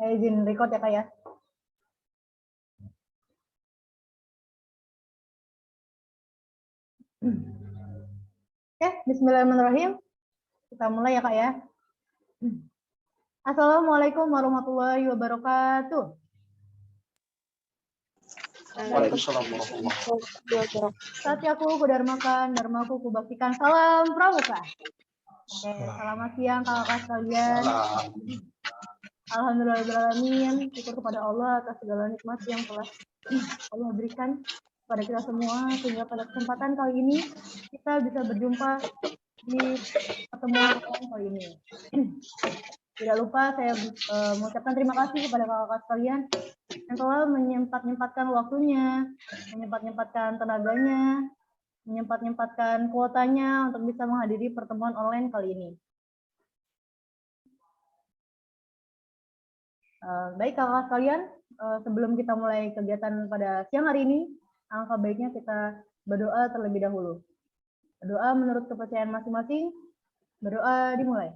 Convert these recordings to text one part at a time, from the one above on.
Saya izin record ya, Kak ya. Oke, bismillahirrahmanirrahim. Kita mulai ya, Kak ya. Assalamualaikum warahmatullahi wabarakatuh. Waalaikumsalam warahmatullahi wabarakatuh. Satyaku kudarmakan, dharmaku kubaktikan. Salam pramuka. Oke, selamat siang kakak sekalian. Alhamdulillahirrahmanirrahim. Syukur kepada Allah atas segala nikmat yang telah Allah berikan kepada kita semua, sehingga pada kesempatan kali ini kita bisa berjumpa di pertemuan kali ini. Tidak lupa saya mengucapkan terima kasih kepada kakak sekalian yang telah menyempatkan waktunya, menyempatkan tenaganya, menyempatkan kuotanya untuk bisa menghadiri pertemuan online kali ini. Baik kakak sekalian, sebelum kita mulai kegiatan pada siang hari ini, alangkah baiknya kita berdoa terlebih dahulu. Berdoa menurut kepercayaan masing-masing, berdoa dimulai.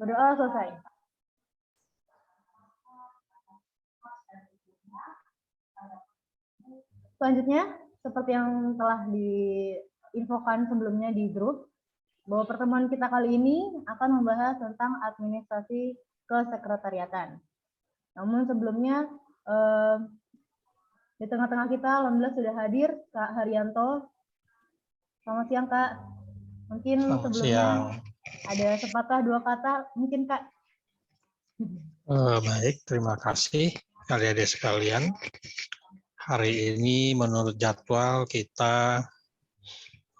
Berdoa selesai. Selanjutnya, seperti yang telah diinfokan sebelumnya di grup, bahwa pertemuan kita kali ini akan membahas tentang administrasi kesekretariatan. Namun sebelumnya, di tengah-tengah kita, alhamdulillah sudah hadir Kak Haryanto. Selamat siang, Kak. Mungkin sebelumnya ada sepatah dua kata, mungkin Kak. Baik, terima kasih adik-adik sekalian. Hari ini menurut jadwal kita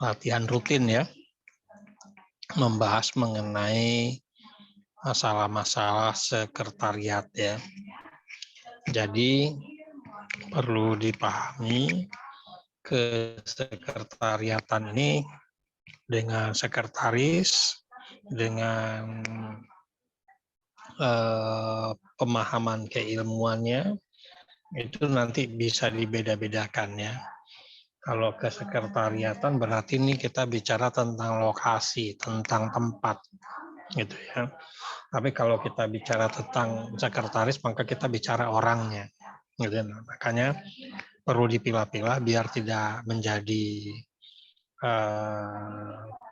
latihan rutin ya, membahas mengenai masalah-masalah sekretariat ya. Jadi perlu dipahami kesekretariatan ini dengan sekretaris, dengan pemahaman keilmuannya itu nanti bisa dibeda-bedakan ya. Kalau kesekretariatan berarti ini kita bicara tentang lokasi, tentang tempat gitu ya. Tapi kalau kita bicara tentang sekretaris maka kita bicara orangnya gitu ya. Makanya perlu dipilah-pilah biar tidak menjadi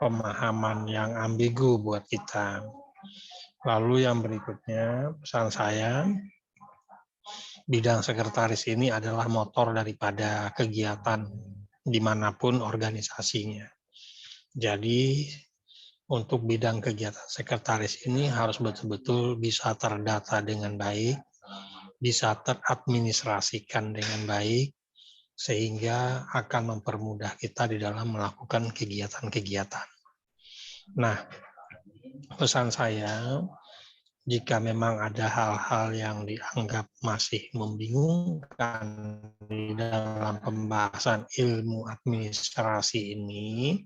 pemahaman yang ambigu buat kita. Lalu yang berikutnya pesan saya, bidang sekretaris ini adalah motor daripada kegiatan dimanapun organisasinya. Jadi untuk bidang kegiatan sekretaris ini harus betul-betul bisa terdata dengan baik, bisa teradministrasikan dengan baik, sehingga akan mempermudah kita di dalam melakukan kegiatan-kegiatan. Nah, pesan saya, jika memang ada hal-hal yang dianggap masih membingungkan di dalam pembahasan ilmu administrasi ini,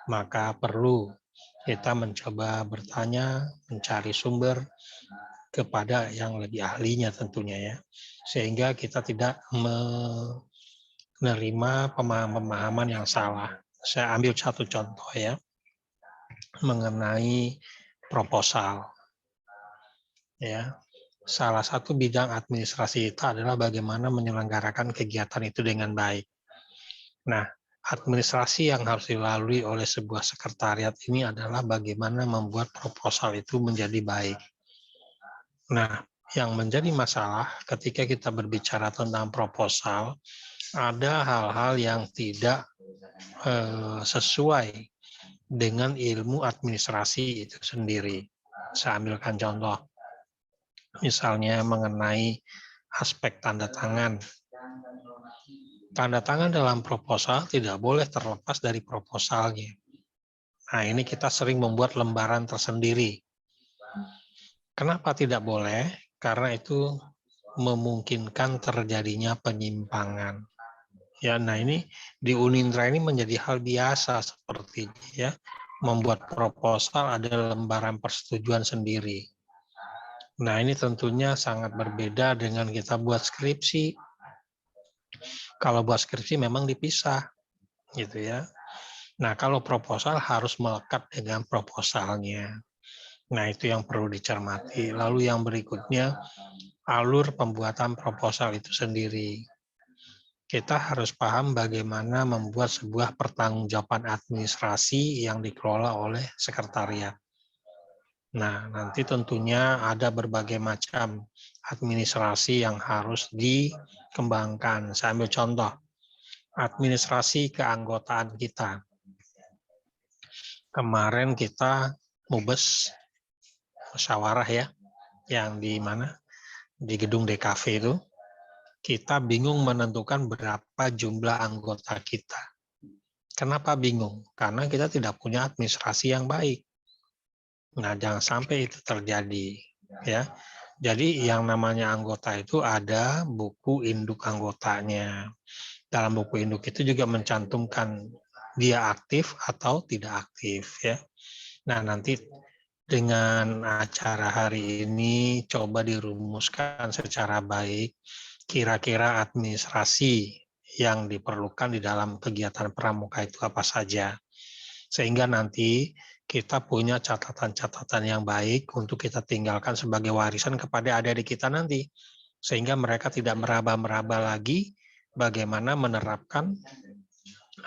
maka perlu kita mencoba bertanya, mencari sumber kepada yang lebih ahlinya tentunya ya, sehingga kita tidak menerima pemahaman-pemahaman yang salah. Saya ambil satu contoh ya, mengenai proposal. Ya, salah satu bidang administrasi kita adalah bagaimana menyelenggarakan kegiatan itu dengan baik. Nah, administrasi yang harus dilalui oleh sebuah sekretariat ini adalah bagaimana membuat proposal itu menjadi baik. Nah, yang menjadi masalah ketika kita berbicara tentang proposal, ada hal-hal yang tidak sesuai dengan ilmu administrasi itu sendiri. Saya ambilkan contoh. Misalnya mengenai aspek tanda tangan. Tanda tangan dalam proposal tidak boleh terlepas dari proposalnya. Nah, ini kita sering membuat lembaran tersendiri. Kenapa tidak boleh? Karena itu memungkinkan terjadinya penyimpangan. Ya, nah ini di Unindra ini menjadi hal biasa seperti ini ya. Membuat proposal ada lembaran persetujuan sendiri. Nah, ini tentunya sangat berbeda dengan kita buat skripsi. Kalau buat skripsi memang dipisah, gitu ya. Nah, kalau proposal harus melekat dengan proposalnya. Nah, itu yang perlu dicermati. Lalu yang berikutnya, alur pembuatan proposal itu sendiri. Kita harus paham bagaimana membuat sebuah pertanggungjawaban administrasi yang dikelola oleh sekretariat. Nah, nanti tentunya ada berbagai macam administrasi yang harus dikembangkan. Saya ambil contoh, administrasi keanggotaan kita. Kemarin kita mubes musyawarah ya, yang di mana? Di gedung DKV itu. Kita bingung menentukan berapa jumlah anggota kita. Kenapa bingung? Karena kita tidak punya administrasi yang baik. Nah, jangan sampai itu terjadi, ya. Jadi yang namanya anggota itu ada buku induk anggotanya. Dalam buku induk itu juga mencantumkan dia aktif atau tidak aktif, ya. Nah, nanti dengan acara hari ini coba dirumuskan secara baik kira-kira administrasi yang diperlukan di dalam kegiatan pramuka itu apa saja. Sehingga nanti kita punya catatan-catatan yang baik untuk kita tinggalkan sebagai warisan kepada adik-adik kita nanti. Sehingga mereka tidak meraba-meraba lagi bagaimana menerapkan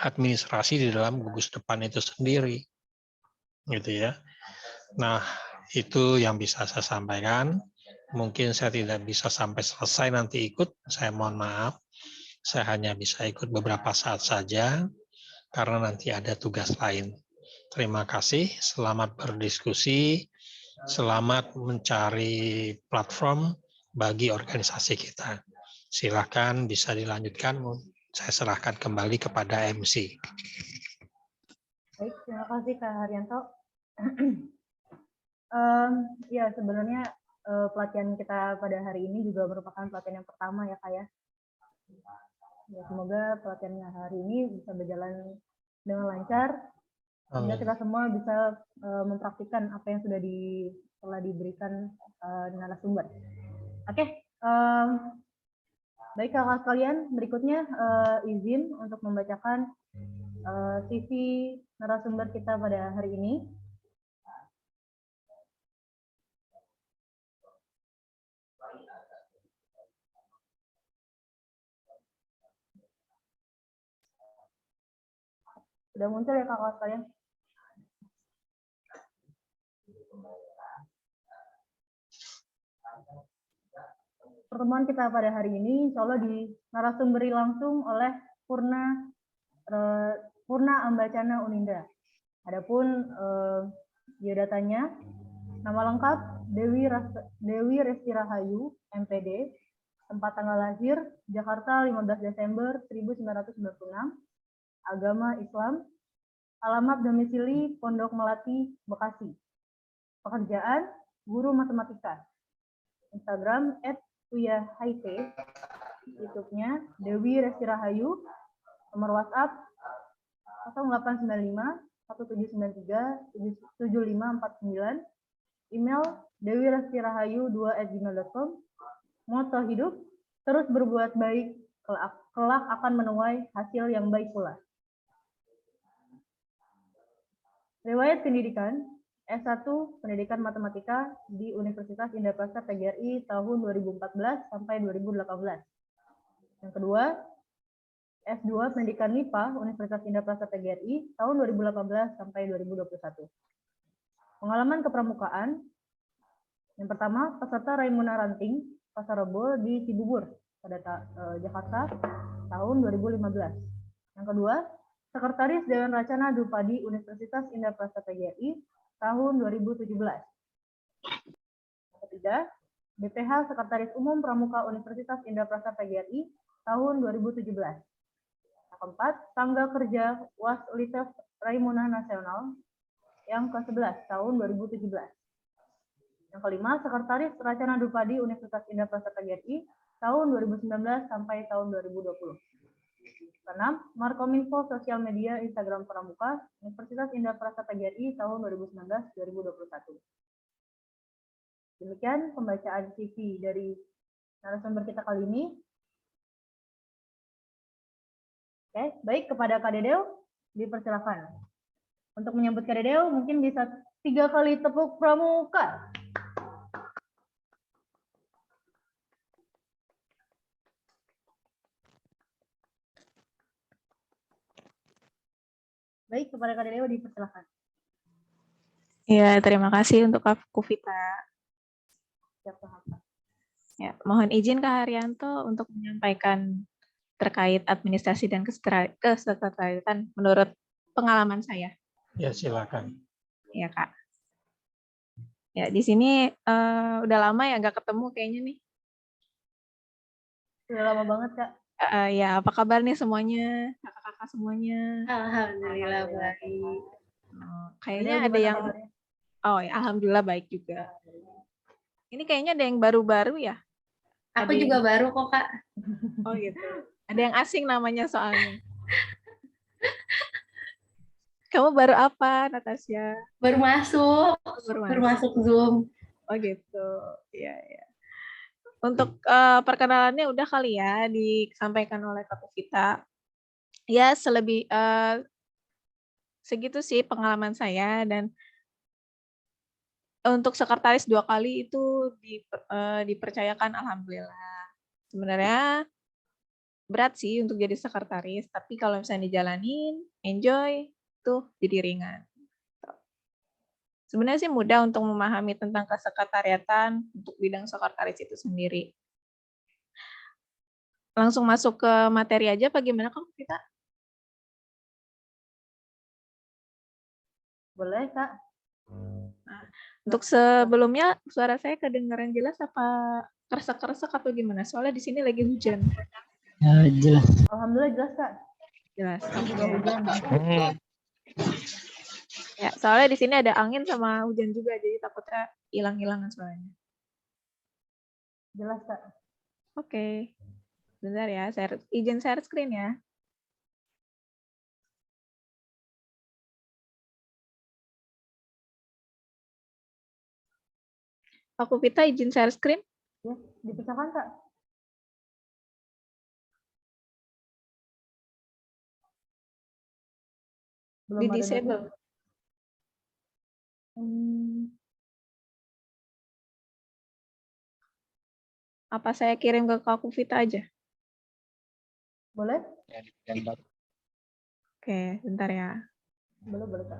administrasi di dalam gugus depan itu sendiri. Gitu ya. Nah, itu yang bisa saya sampaikan. Mungkin saya tidak bisa sampai selesai nanti ikut, saya mohon maaf. Saya hanya bisa ikut beberapa saat saja, karena nanti ada tugas lain. Terima kasih, selamat berdiskusi, selamat mencari platform bagi organisasi kita. Silakan bisa dilanjutkan, saya serahkan kembali kepada MC. Baik, terima kasih Kak Haryanto. Ya, sebenarnya pelatihan kita pada hari ini juga merupakan pelatihan yang pertama ya Kak ya. Ya, semoga pelatihan hari ini bisa berjalan dengan lancar, sehingga kita semua bisa mempraktikkan apa yang telah diberikan narasumber. Oke, baik kakak sekalian, berikutnya izin untuk membacakan CV narasumber kita pada hari ini. Sudah muncul ya kakak sekalian? Pertemuan kita pada hari ini insya Allah narasumberi langsung oleh Purna Ambacana Uninda. Adapun biodatanya, nama lengkap Dewi Resti Rahayu, MPD, tempat tanggal lahir Jakarta 15 Desember 1996, agama Islam, alamat domisili Pondok Melati, Bekasi, pekerjaan guru matematika, Instagram @uyahaite, YouTube-nya Dewi Resti Rahayu, nomor WhatsApp 0895 1793 7549, email dewirestirahayu2@gmail.com. Moto hidup, terus berbuat baik, kelak akan menuai hasil yang baik pula. Riwayat pendidikan, S1 Pendidikan Matematika di Universitas Indah Prasta PGRI tahun 2014 sampai 2018. Yang kedua, S2 Pendidikan MIPA Universitas Indah Prasta PGRI tahun 2018 sampai 2021. Pengalaman kepramukaan, yang pertama, peserta Raimuna Ranting Pasar Rebo di Cibubur pada Jakarta tahun 2015. Yang kedua, Sekretaris Dewan Racana Dupadi Universitas Indah Prasta PGRI tahun 2017. Yang ketiga, BPH Sekretaris Umum Pramuka Universitas Indah Prasta PGRI tahun 2017. Yang keempat, Tangga Kerja UAS Lises Raimuna Nasional yang ke-11 tahun 2017. Yang kelima, Sekretaris Racana Dupadi Universitas Indah Prasta PGRI tahun 2019 sampai tahun 2020. Keenam, Markominfo Sosial Media Instagram Pramuka Universitas Indah Prasta PGRI tahun 2019-2021. Demikian pembacaan CV dari narasumber kita kali ini. Oke, baik, kepada Kak Dedeo, dipersilakan. Untuk menyambut Kak Dedeo, mungkin bisa 3 kali tepuk pramuka. Baik, kepada Kak Dedeo, dipersilakan. Ya, terima kasih untuk Kak Kuvita. Siap, Kak. Ya, mohon izin Kak Haryanto untuk menyampaikan terkait administrasi dan kesekretariatan menurut pengalaman saya. Ya, silakan. Ya, Kak. Ya, di sini udah lama ya nggak ketemu kayaknya nih. Sudah lama banget, Kak. Ya, apa kabar nih semuanya? Kakak-kakak semuanya? Alhamdulillah baik. Kayaknya Dedeo, ada gimana yang kabarnya? Oh ya, alhamdulillah baik juga. Ini kayaknya ada yang baru-baru ya? Aku Ada juga yang- baru kok, Kak. Oh gitu. Ada yang asing namanya soalnya. Kamu baru apa, Natasha? Baru masuk. Baru Baru masuk. masuk Zoom. Oh gitu. Iya, ya. Untuk perkenalannya udah kali ya disampaikan oleh Kak Vita. Ya, segitu sih pengalaman saya, dan untuk sekretaris 2 kali itu dipercayakan, alhamdulillah. Sebenarnya berat sih untuk jadi sekretaris, tapi kalau misalnya dijalanin, enjoy, tuh jadi ringan. Sebenarnya sih mudah untuk memahami tentang kesekretariatan untuk bidang sekretaris itu sendiri. Langsung masuk ke materi aja, apa gimana Kak Vita? Boleh, Kak. Nah, untuk sebelumnya suara saya kedengaran jelas apa keresek-keresek atau gimana? Soalnya di sini lagi hujan. Ya, jelas. Alhamdulillah jelas, Kak. Jelas. Juga Oke. hujan. Ya, soalnya di sini ada angin sama hujan juga, jadi takutnya hilang-hilangan suaranya. Jelas, Kak. Oke. Bentar ya, izin share screen ya. Aku Vita izin share screen. Ya, dipisahkan, Kak. Belum Di ada disable. notif. Apa saya kirim ke Kak Vita aja? Boleh? Oke, bentar ya. Boleh, Kak.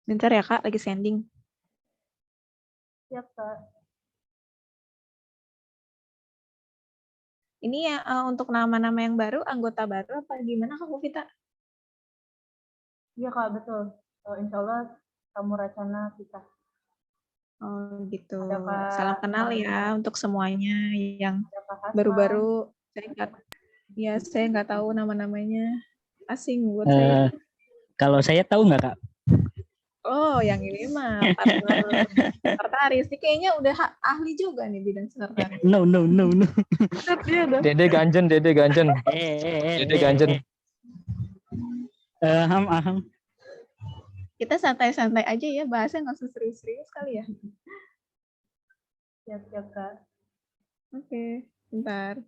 Bentar ya Kak, lagi sending. Siap, Kak. Ini ya untuk nama-nama yang baru, anggota baru apa gimana Kak Vita? Iya, Kak, betul. Insya Allah kamu Racana kita. Oh gitu. Ada Kak Salam kenal Maria, ya untuk semuanya yang ada Kak Hasma. baru-baru. Saya nggak tahu nama-namanya, asing buat saya. Kalau saya tahu nggak, Kak? Oh, yang ini mah partner sekretaris. Ini kayaknya udah ahli juga nih bidang sekretaris. No. Dia udah. Dede Ganjen. Dede Ganjen. Aham. Kita santai-santai aja ya, bahasnya nggak usah serius-serius kali ya. Siap, Kak. Oke, bentar.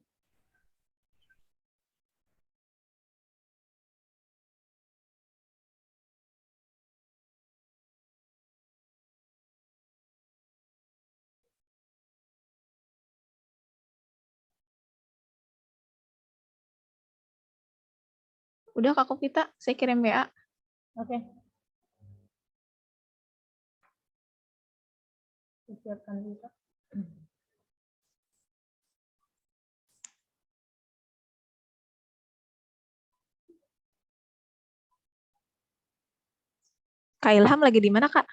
Udah Kak Vita, saya kirim WA. Oke. Siapkan kita. Kak Ilham lagi di mana, Kak?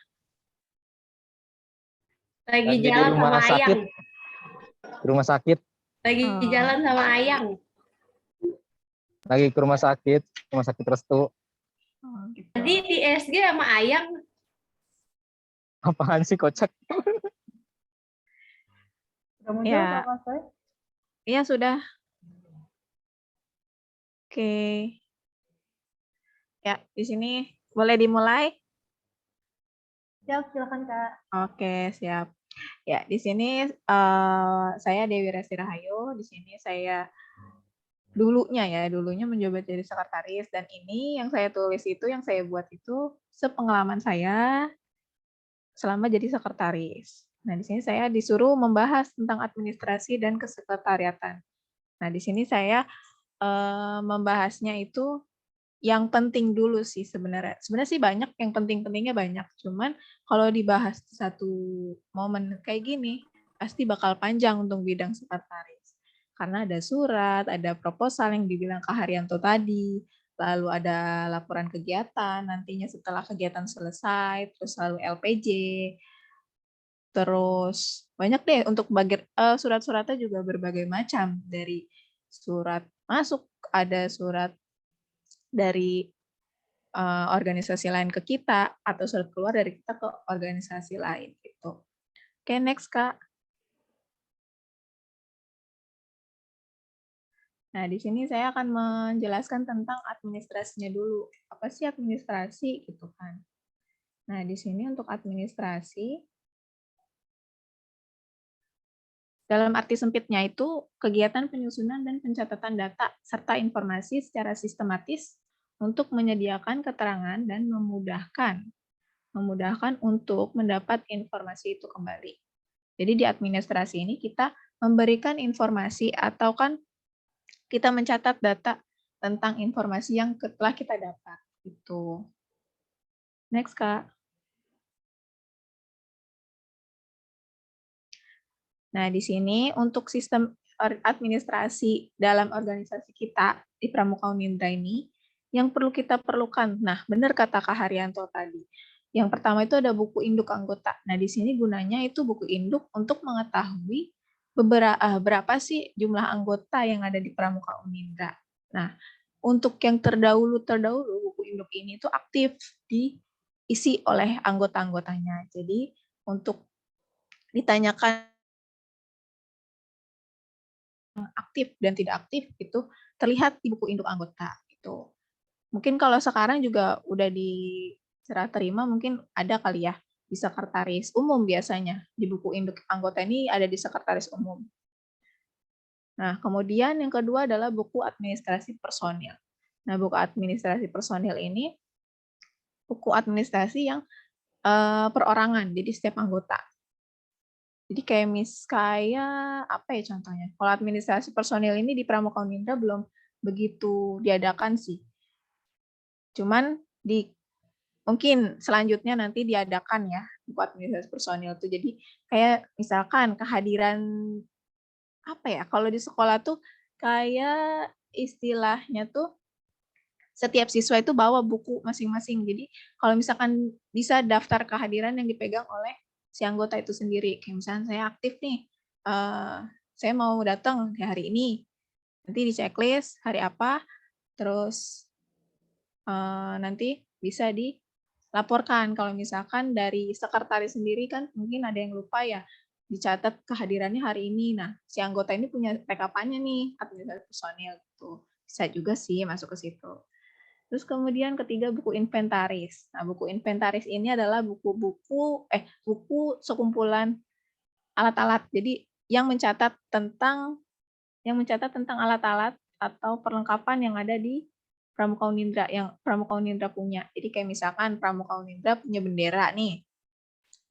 Lagi Lagi di jalan rumah sama sakit. Ayang. Ke rumah sakit. Lagi Oh. jalan sama Ayang. Lagi ke rumah sakit Restu. Oh, gitu. Tadi di SG sama Ayang. Apaan sih kocak? Sudah muncul Ya. Kak Kasoi? Iya, sudah. Oke. Ya, di sini boleh dimulai? Siap, silakan Kak. Oke, siap. Ya, di sini saya Dewi Resti Rahayu. Di sini saya dulunya mencoba jadi sekretaris, dan ini yang saya tulis itu, yang saya buat itu sepengalaman saya selama jadi sekretaris. Nah, di sini saya disuruh membahas tentang administrasi dan kesekretariatan. Nah, di sini saya membahasnya itu yang penting dulu sih sebenarnya. Sebenarnya sih banyak, yang penting-pentingnya banyak. Cuman kalau dibahas satu momen kayak gini, pasti bakal panjang untuk bidang sekretaris. Karena ada surat, ada proposal yang dibilang Kak Haryanto tadi, lalu ada laporan kegiatan, nantinya setelah kegiatan selesai, terus lalu LPJ, terus banyak deh untuk surat-suratnya juga berbagai macam, dari surat masuk, ada surat dari organisasi lain ke kita, atau surat keluar dari kita ke organisasi lain gitu. Oke, next Kak. Nah, di sini saya akan menjelaskan tentang administrasinya dulu. Apa sih administrasi gitu kan? Nah, di sini untuk administrasi dalam arti sempitnya itu kegiatan penyusunan dan pencatatan data serta informasi secara sistematis untuk menyediakan keterangan dan memudahkan untuk mendapat informasi itu kembali. Jadi di administrasi ini kita memberikan informasi atau kan kita mencatat data tentang informasi yang telah kita dapat. Itu. Next, Kak. Nah, di sini untuk sistem administrasi dalam organisasi kita di Pramuka Unindra ini, yang perlu kita perlukan. Nah, benar kata Kak Haryanto tadi. Yang pertama itu ada buku induk anggota. Nah, di sini gunanya itu buku induk untuk mengetahui berapa sih jumlah anggota yang ada di Pramuka Unindra. Nah, untuk yang terdahulu buku induk ini itu aktif diisi oleh anggota-anggotanya. Jadi, untuk ditanyakan aktif dan tidak aktif itu terlihat di buku induk anggota gitu. Mungkin kalau sekarang juga udah di serah terima, mungkin ada kali ya di sekretaris umum, biasanya di buku induk anggota ini ada di sekretaris umum. Nah, kemudian yang kedua adalah buku administrasi personil. Nah, buku administrasi personil ini buku administrasi yang perorangan, jadi setiap anggota. Jadi kayak apa ya contohnya? Kalau administrasi personil ini di Pramuka Unindra belum begitu diadakan sih. Cuman mungkin selanjutnya nanti diadakan ya buku administrasi personil itu. Jadi kayak misalkan kehadiran apa ya? Kalau di sekolah tuh kayak istilahnya tuh setiap siswa itu bawa buku masing-masing. Jadi kalau misalkan bisa daftar kehadiran yang dipegang oleh si anggota itu sendiri. Kayak misalnya saya aktif nih, saya mau datang di hari ini. Nanti di checklist hari apa, terus nanti bisa dilaporkan. Kalau misalkan dari sekretaris sendiri kan mungkin ada yang lupa ya, dicatat kehadirannya hari ini. Nah, si anggota ini punya rekapannya nih, administrasi personil gitu. Bisa juga sih masuk ke situ. Terus kemudian ketiga buku inventaris. Nah, buku inventaris ini adalah buku sekumpulan alat-alat. Jadi yang mencatat tentang alat-alat atau perlengkapan yang ada di Pramuka Unindra, yang Pramuka Unindra punya. Jadi kayak misalkan Pramuka Unindra punya bendera nih,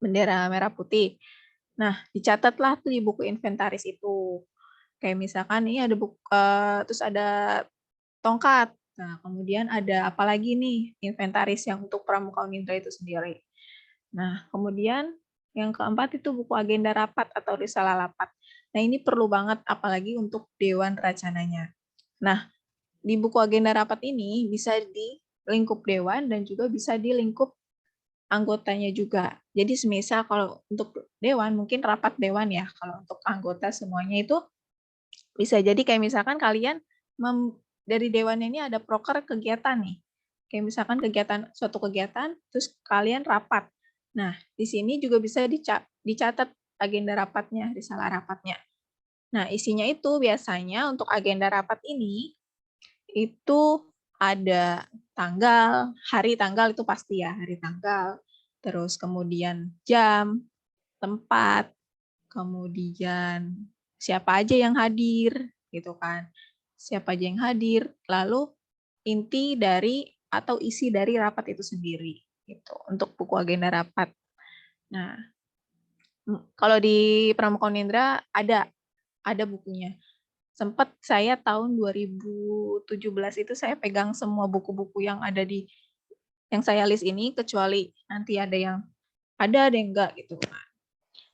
bendera merah putih. Nah, dicatatlah tuh di buku inventaris itu. Kayak misalkan ini ada buku, terus ada tongkat. Nah, kemudian ada apa lagi nih inventaris yang untuk Pramuka Unindra itu sendiri. Nah, kemudian yang keempat itu buku agenda rapat atau risalah rapat. Nah, ini perlu banget apalagi untuk Dewan Racananya. Nah, di buku agenda rapat ini bisa di lingkup Dewan dan juga bisa di lingkup anggotanya juga. Jadi semisal kalau untuk dewan, mungkin rapat dewan ya, kalau untuk anggota semuanya itu bisa jadi kayak misalkan kalian dari dewan ini ada proker kegiatan nih. Kayak misalkan suatu kegiatan, terus kalian rapat. Nah, di sini juga bisa dicatat agenda rapatnya, risalah rapatnya. Nah, isinya itu biasanya untuk agenda rapat ini, itu ada tanggal, hari tanggal itu pasti ya, hari tanggal, terus kemudian jam, tempat, kemudian siapa aja yang hadir, gitu kan. Siapa aja yang hadir, lalu inti dari atau isi dari rapat itu sendiri, gitu, untuk buku agenda rapat. Nah, kalau di Pramuka Unindra ada bukunya. Sempat saya tahun 2017 itu saya pegang semua buku-buku yang ada yang saya list ini, kecuali nanti ada yang enggak gitu.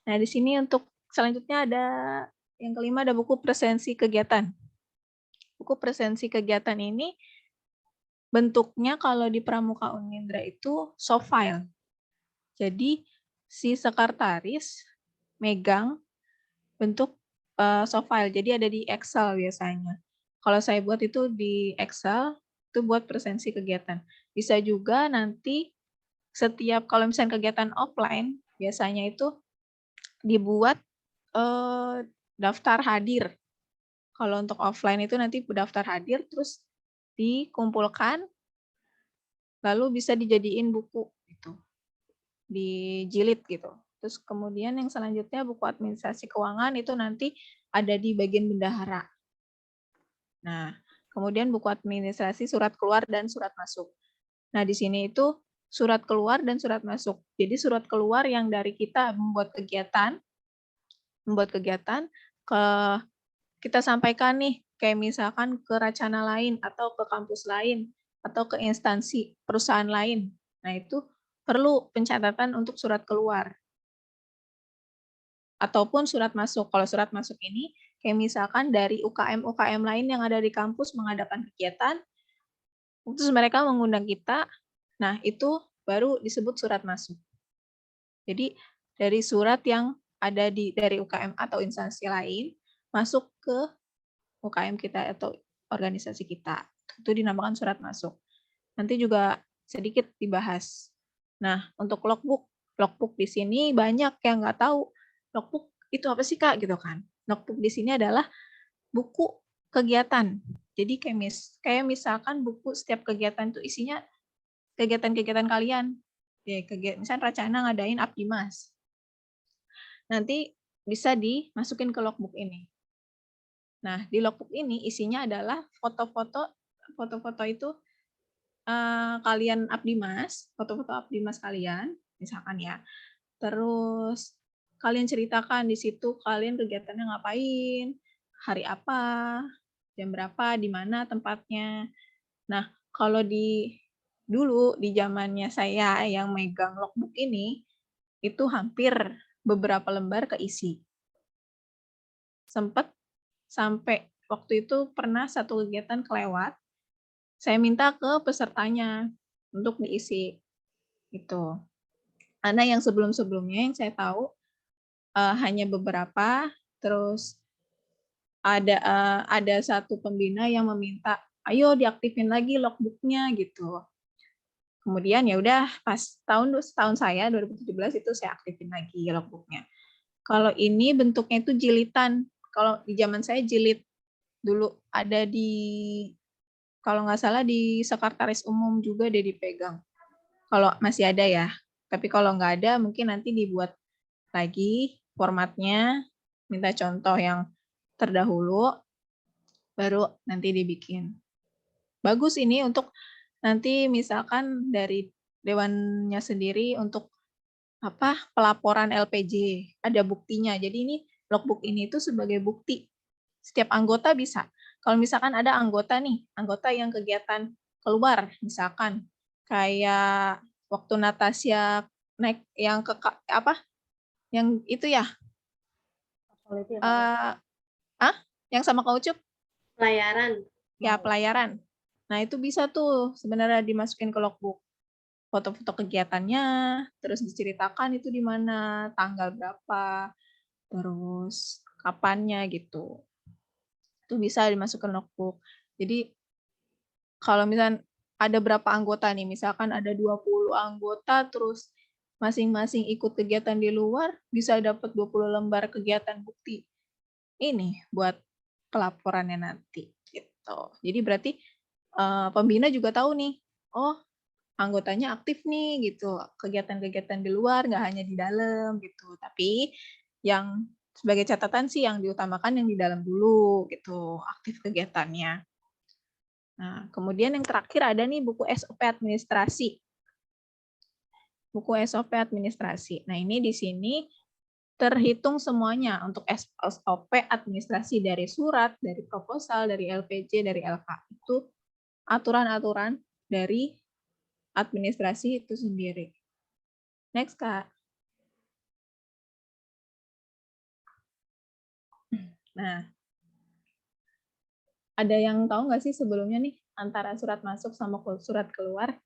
Nah, di sini untuk selanjutnya ada yang kelima, ada buku presensi kegiatan. Buku presensi kegiatan ini bentuknya kalau di Pramuka Unindra itu soft file. Jadi si sekretaris megang bentuk soft file. Jadi ada di Excel biasanya. Kalau saya buat itu di Excel, itu buat presensi kegiatan. Bisa juga nanti setiap kalau misalnya kegiatan offline, biasanya itu dibuat daftar hadir. Kalau untuk offline itu nanti daftar hadir, terus dikumpulkan, lalu bisa dijadiin buku gitu, dijilid gitu. Terus kemudian yang selanjutnya buku administrasi keuangan itu nanti ada di bagian bendahara. Nah, kemudian buku administrasi surat keluar dan surat masuk. Nah, di sini itu surat keluar dan surat masuk. Jadi surat keluar yang dari kita membuat kegiatan ke kita sampaikan nih, kayak misalkan ke Racana lain atau ke kampus lain atau ke instansi perusahaan lain. Nah, itu perlu pencatatan untuk surat keluar. Ataupun surat masuk. Kalau surat masuk ini, kayak misalkan dari UKM-UKM lain yang ada di kampus mengadakan kegiatan, terus mereka mengundang kita, nah itu baru disebut surat masuk. Jadi dari surat yang ada dari UKM atau instansi lain, masuk ke UKM kita atau organisasi kita. Itu dinamakan surat masuk. Nanti juga sedikit dibahas. Nah, untuk logbook di sini banyak yang nggak tahu. Logbook itu apa sih, Kak? Gitu kan. Logbook di sini adalah buku kegiatan. Jadi kayak misalkan buku setiap kegiatan itu isinya kegiatan-kegiatan kalian. Ya, misalnya Racana ngadain Abdimas. Nanti bisa dimasukin ke logbook ini. Nah, di logbook ini isinya adalah foto-foto itu kalian Abdimas, foto-foto Abdimas kalian, misalkan ya. Terus kalian ceritakan di situ kalian kegiatannya ngapain, hari apa, jam berapa, di mana tempatnya. Nah, kalau dulu di zamannya saya yang megang logbook ini, itu hampir beberapa lembar keisi. Sempat sampai waktu itu pernah satu kegiatan kelewat, saya minta ke pesertanya untuk diisi itu. Karena yang sebelum-sebelumnya yang saya tahu hanya beberapa, terus ada satu pembina yang meminta, ayo diaktifin lagi logbooknya gitu. Kemudian ya udah pas tahun saya 2017 itu saya aktifin lagi logbooknya. Kalau ini bentuknya itu jilitan. Kalau di zaman saya jilid dulu ada kalau nggak salah di sekretaris umum juga dia dipegang. Kalau masih ada ya. Tapi kalau nggak ada mungkin nanti dibuat lagi formatnya, minta contoh yang terdahulu, baru nanti dibikin. Bagus ini untuk nanti misalkan dari dewannya sendiri untuk pelaporan LPJ, ada buktinya. Jadi ini logbook ini itu sebagai bukti. Setiap anggota bisa. Kalau misalkan ada anggota yang kegiatan keluar, misalkan kayak waktu Natasha naik yang yang itu ya, yang sama Kak Ucup? Pelayaran. Ya, pelayaran. Nah, itu bisa tuh sebenarnya dimasukin ke logbook. foto-foto kegiatannya, terus diceritakan itu di mana, tanggal berapa, terus kapannya gitu. Itu bisa dimasukkan notebook. Jadi kalau misalnya ada berapa anggota nih, misalkan ada 20 anggota, terus masing-masing ikut kegiatan di luar, bisa dapat 20 lembar kegiatan bukti. Ini buat pelaporannya nanti. Gitu. Jadi berarti pembina juga tahu nih, oh anggotanya aktif nih gitu, kegiatan-kegiatan di luar, nggak hanya di dalam gitu. Tapi yang sebagai catatan sih yang diutamakan yang di dalam dulu gitu, aktif kegiatannya. Nah, kemudian yang terakhir ada nih buku SOP administrasi. Buku SOP administrasi. Nah, ini di sini terhitung semuanya untuk SOP administrasi dari surat, dari proposal, dari LPJ, dari LK. Itu aturan-aturan dari administrasi itu sendiri. Next, Kak. Nah, ada yang tahu nggak sih sebelumnya nih antara surat masuk sama surat keluar?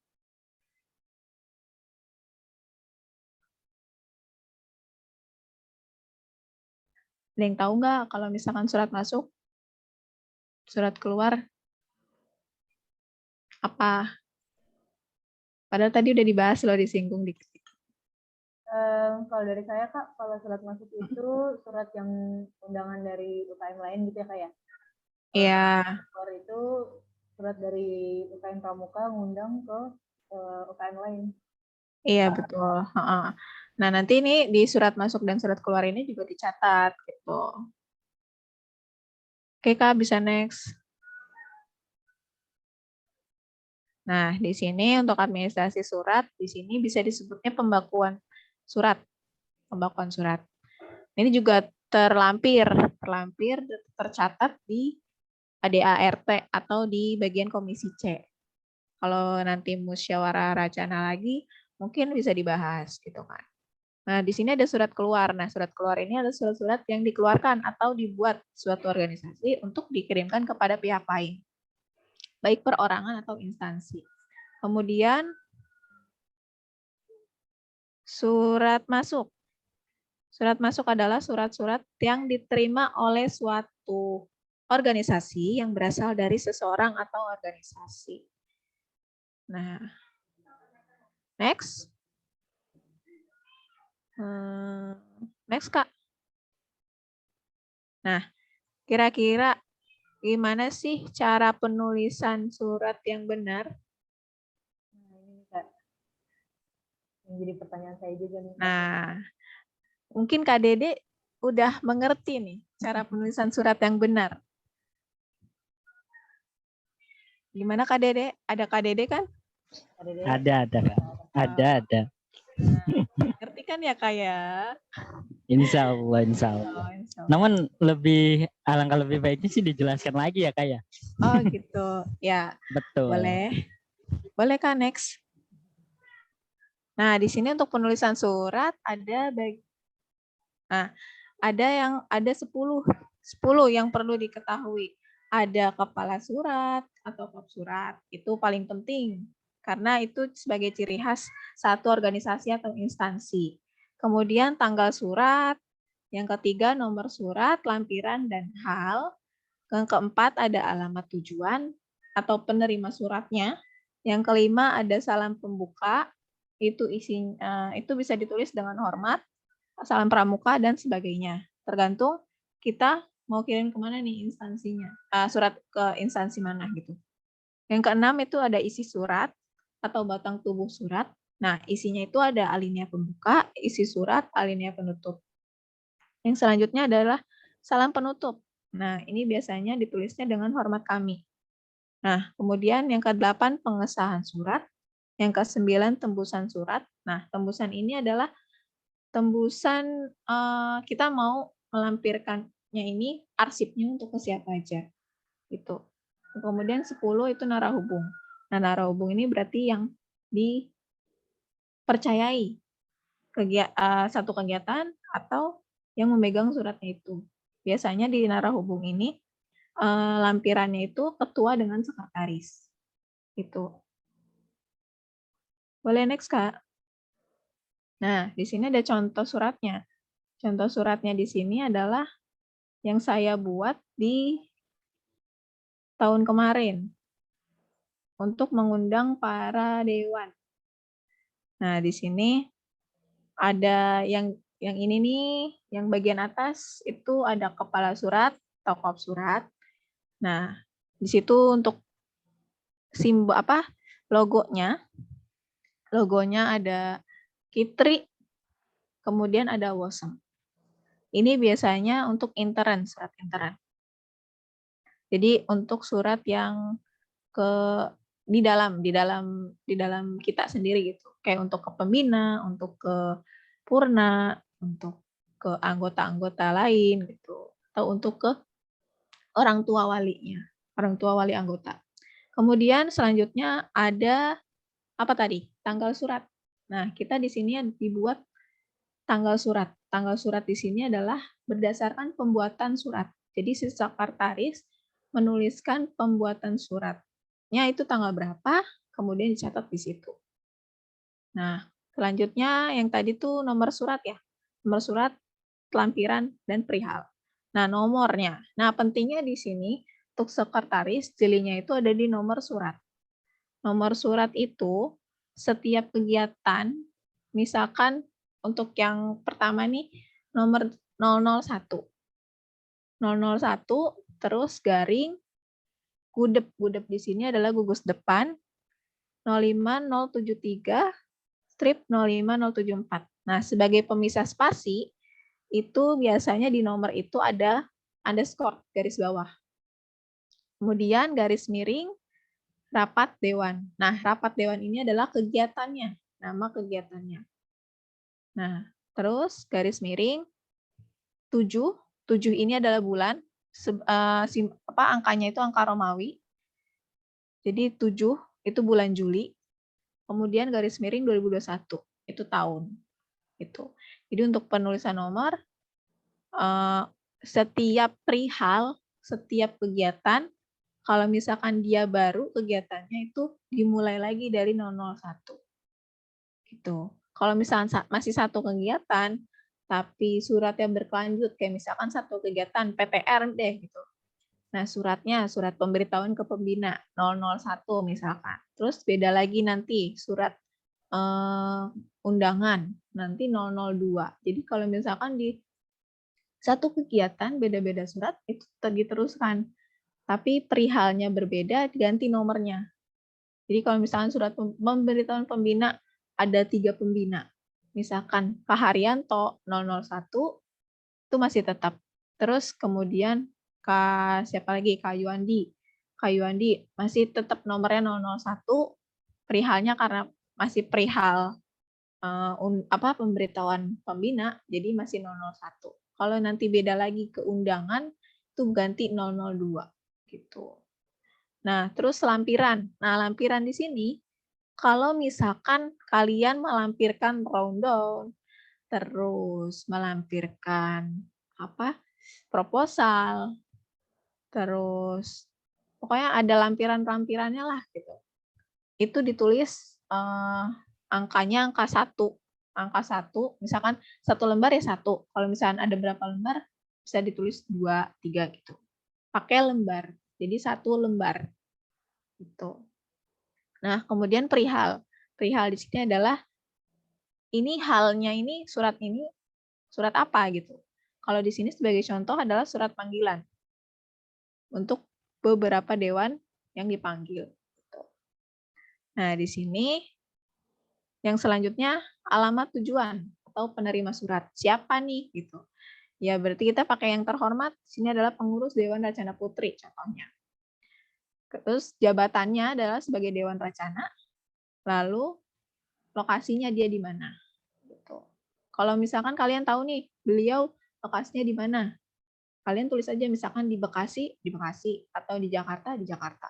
Ada yang tahu nggak kalau misalkan surat masuk, surat keluar, apa? Padahal tadi udah dibahas loh, disinggung dikit. Kalau dari saya Kak, kalau surat masuk itu surat yang undangan dari UKM lain gitu ya Kak ya? Iya. Keluar itu surat dari UKM Pramuka ngundang ke UKM lain. Iya, betul. Nah, nanti ini di surat masuk dan surat keluar ini juga dicatat gitu. Oke, Kak, bisa next. Nah, di sini untuk administrasi surat, di sini bisa disebutnya pembakuan surat. Pembakuan surat. Ini juga terlampir tercatat di ADART atau di bagian komisi C. Kalau nanti musyawarah racana lagi, mungkin bisa dibahas gitu kan. Nah, di sini ada surat keluar. Nah, surat keluar ini adalah surat-surat yang dikeluarkan atau dibuat suatu organisasi untuk dikirimkan kepada pihak lain, baik perorangan atau instansi. Kemudian surat masuk. Surat masuk adalah surat-surat yang diterima oleh suatu organisasi yang berasal dari seseorang atau organisasi. Nah, next. Next, Kak. Nah, kira-kira gimana sih cara penulisan surat yang benar? Nah, ini Kak. Yang jadi pertanyaan saya juga nih. Nah, mungkin Kak Dede udah mengerti nih cara penulisan surat yang benar. Gimana Kak Dede? Ada Kak Dede kan? Ada Kak. Ada. Ngerti kan ya Kak ya? Insya Allah. Namun alangkah lebih baiknya sih dijelaskan lagi ya Kak ya. Oh gitu. Ya, Betul. Boleh Kak, next. Nah, di sini untuk penulisan surat ada ada 10 yang perlu diketahui. Ada kepala surat atau bab surat. Itu paling penting karena itu sebagai ciri khas satu organisasi atau instansi. Kemudian tanggal surat, yang ketiga nomor surat, lampiran dan hal. Yang keempat ada alamat tujuan atau penerima suratnya. Yang kelima ada salam pembuka, itu itu bisa ditulis dengan hormat, salam pramuka dan sebagainya. Tergantung kita mau kirim kemana nih instansinya, surat ke instansi mana gitu. Yang keenam itu ada isi surat atau batang tubuh surat. Nah, isinya itu ada alinea pembuka, isi surat, alinea penutup. Yang selanjutnya adalah salam penutup. Nah, ini biasanya ditulisnya dengan hormat kami. Nah, kemudian yang ke-8 pengesahan surat, yang ke-9 tembusan surat. Nah, tembusan ini adalah tembusan kita mau melampirkannya ini arsipnya untuk ke siapa aja. Gitu. Kemudian 10 itu narahubung. Nah, narahubung ini berarti yang dipercayai satu kegiatan atau yang memegang suratnya itu. Biasanya di narahubung ini lampirannya itu ketua dengan sekretaris. Gitu. Boleh next, Kak. Nah, di sini ada contoh suratnya. Contoh suratnya di sini adalah yang saya buat di tahun kemarin untuk mengundang para dewan. Nah, di sini ada yang ini nih, yang bagian atas itu ada kepala surat, tokoh surat. Nah, di situ untuk simbol apa? Logonya ada Kitri, kemudian ada Wosem. Ini biasanya untuk intern, surat intern. Jadi untuk surat yang di dalam kita sendiri gitu. Kayak untuk ke pembina, untuk ke purna, untuk ke anggota-anggota lain gitu. Atau untuk ke orang tua walinya, orang tua wali anggota. Kemudian selanjutnya ada apa tadi? Tanggal surat. Nah, kita di sini dibuat tanggal surat. Tanggal surat di sini adalah berdasarkan pembuatan surat. Jadi si sekretaris menuliskan pembuatan suratnya itu tanggal berapa, kemudian dicatat di situ. Nah, selanjutnya yang tadi tuh nomor surat ya. Nomor surat, lampiran, dan perihal. Nah, nomornya. Nah, pentingnya di sini untuk sekretaris jelinya itu ada di nomor surat. Nomor surat itu setiap kegiatan, misalkan untuk yang pertama nih nomor 001. 001 terus garing gudep. Gudep di sini adalah gugus depan 05073 strip 05074. Nah, sebagai pemisah spasi itu biasanya di nomor itu ada underscore garis bawah. Kemudian garis miring rapat dewan. Nah, rapat dewan ini adalah kegiatannya, nama kegiatannya. Nah, terus garis miring 7. 7 ini adalah bulan. Angkanya itu angka Romawi. Jadi 7 itu bulan Juli. Kemudian garis miring 2021 itu tahun. Itu. Jadi untuk penulisan nomor setiap perihal, setiap kegiatan, kalau misalkan dia baru kegiatannya itu dimulai lagi dari 001. Gitu. Kalau misalkan masih satu kegiatan, tapi suratnya berkelanjut, kayak misalkan satu kegiatan PTR deh gitu. Nah, suratnya, surat pemberitahuan ke pembina 001 misalkan. Terus beda lagi nanti surat undangan nanti 002. Jadi kalau misalkan di satu kegiatan beda-beda surat itu diteruskan. Tapi perihalnya berbeda, diganti nomornya. Jadi kalau misalkan surat pemberitahuan pembina ada 3 pembina. Misalkan Pak Haryanto 001 itu masih tetap. Terus kemudian siapa lagi? Kak Yuandi. Kak Yuandi masih tetap nomornya 001. Perihalnya karena masih perihal pemberitahuan pembina, jadi masih 001. Kalau nanti beda lagi ke undangan, itu ganti 002 gitu. Nah, terus lampiran. Nah, lampiran di sini kalau misalkan kalian melampirkan rundown, terus melampirkan proposal, terus pokoknya ada lampiran-lampirannya lah gitu. Itu ditulis angkanya angka 1. Angka 1, misalkan 1 lembar ya 1. Kalau misalkan ada berapa lembar, bisa ditulis 2, 3 gitu. Pakai lembar. Jadi 1 lembar. Gitu. Nah, kemudian perihal. Perihal di sini adalah ini halnya ini surat apa gitu. Kalau di sini sebagai contoh adalah surat panggilan untuk beberapa dewan yang dipanggil. Nah, di sini yang selanjutnya alamat tujuan atau penerima surat. Siapa nih gitu. Ya, berarti kita pakai yang terhormat. Sini adalah pengurus Dewan Racana Putri contohnya. Terus jabatannya adalah sebagai Dewan Racana. Lalu lokasinya dia di mana. Gitu. Kalau misalkan kalian tahu nih, beliau lokasinya di mana. Kalian tulis aja misalkan di Bekasi, atau di Jakarta, di Jakarta.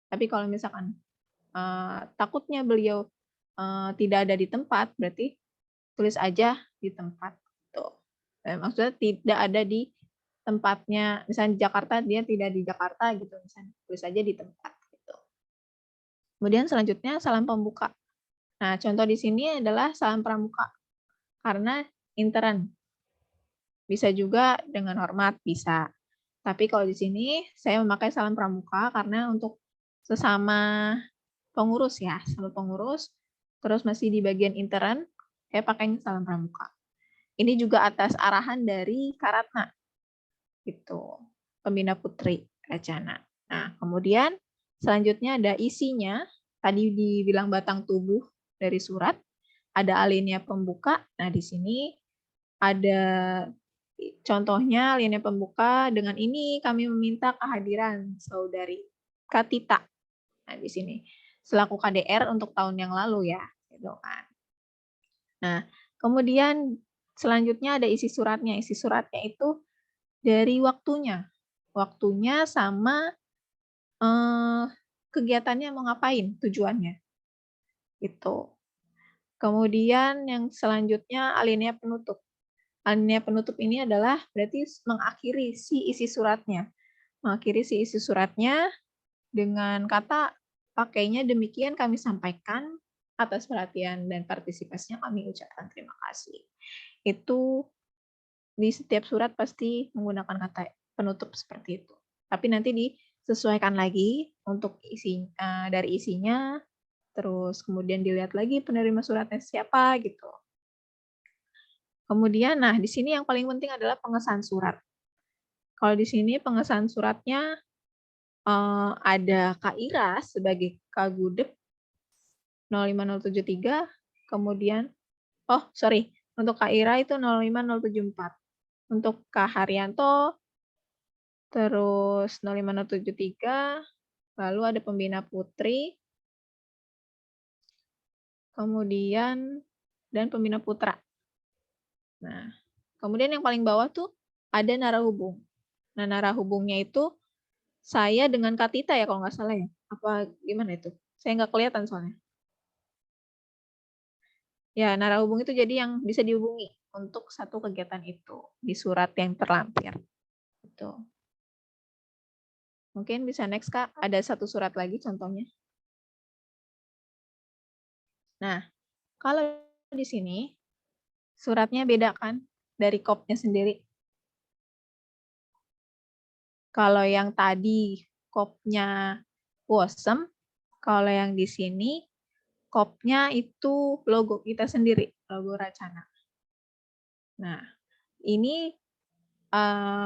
Tapi kalau misalkan takutnya beliau tidak ada di tempat, berarti tulis aja di tempat. Tuh. Maksudnya tidak ada di tempatnya, misalnya di Jakarta, dia tidak di Jakarta gitu, misalnya tulis aja di tempat. Gitu. Kemudian selanjutnya salam pembuka. Nah, contoh di sini adalah salam pramuka karena intern. Bisa juga dengan hormat, bisa. Tapi kalau di sini saya memakai salam pramuka karena untuk sesama pengurus ya, sama pengurus, terus masih di bagian intern, saya pakai salam pramuka. Ini juga atas arahan dari Karatna, gitu, Pembina Putri Racana. Nah, kemudian selanjutnya ada isinya, tadi dibilang batang tubuh dari surat, ada alinea pembuka. Nah, di sini ada contohnya alinea pembuka, dengan ini kami meminta kehadiran saudari Katita. Nah, di sini selaku KDR untuk tahun yang lalu ya, gitu kan. Nah, kemudian selanjutnya ada isi suratnya. Isi suratnya itu dari waktunya. Waktunya sama kegiatannya mau ngapain, tujuannya. Gitu. Kemudian yang selanjutnya alinea penutup. Alinea penutup ini adalah berarti mengakhiri si isi suratnya. Mengakhiri si isi suratnya dengan kata pakainya demikian kami sampaikan, atas perhatian dan partisipasinya kami ucapkan terima kasih. Itu di setiap surat pasti menggunakan kata penutup seperti itu. Tapi nanti disesuaikan lagi untuk dari isinya, terus kemudian dilihat lagi penerima suratnya siapa gitu. Kemudian, nah di sini yang paling penting adalah pengesahan surat. Kalau di sini pengesahan suratnya ada Kak Ira sebagai Kagudep 05073, kemudian, untuk Kak Ira itu 05074. Untuk Kak Haryanto, terus 05073, lalu ada Pembina Putri, kemudian, dan Pembina Putra. Nah, kemudian yang paling bawah tuh ada narahubung. Nah, narahubungnya itu saya dengan Katita ya kalau nggak salah ya. Apa gimana itu? Saya nggak kelihatan soalnya. Ya, narahubung itu jadi yang bisa dihubungi untuk satu kegiatan itu di surat yang terlampir. Gitu. Mungkin bisa next, Kak. Ada satu surat lagi contohnya. Nah, kalau di sini suratnya beda kan dari kopnya sendiri. Kalau yang tadi kopnya Wasem, kalau yang di sini kopnya itu logo kita sendiri, logo Racana. Nah, ini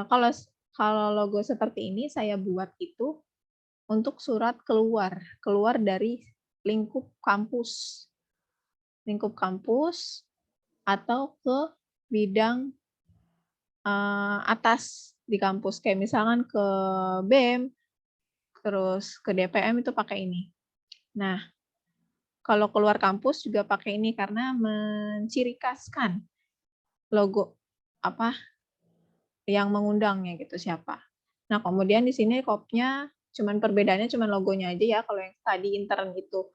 kalau logo seperti ini saya buat itu untuk surat keluar dari lingkup kampus atau ke bidang atas di kampus, kayak misalkan ke BEM, terus ke DPM itu pakai ini. Nah, kalau keluar kampus juga pakai ini karena menciri khaskan logo apa yang mengundangnya gitu siapa. Nah, kemudian di sini kopnya perbedaannya cuman logonya aja ya. Kalau yang tadi intern itu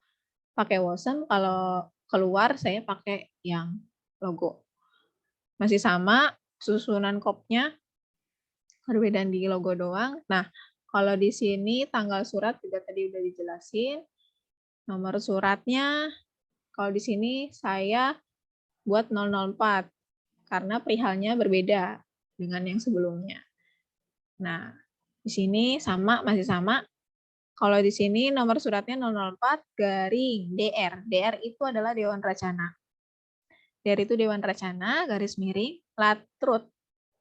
pakai Wasem, kalau keluar saya pakai yang logo. Masih sama susunan kopnya, perbedaan di logo doang. Nah, kalau di sini tanggal surat juga tadi udah dijelasin. Nomor suratnya, kalau di sini saya buat 004 karena perihalnya berbeda dengan yang sebelumnya. Nah, di sini masih sama. Kalau di sini nomor suratnya 004 garing DR. DR itu adalah Dewan Racana. DR itu Dewan Racana, garis miring, Latrut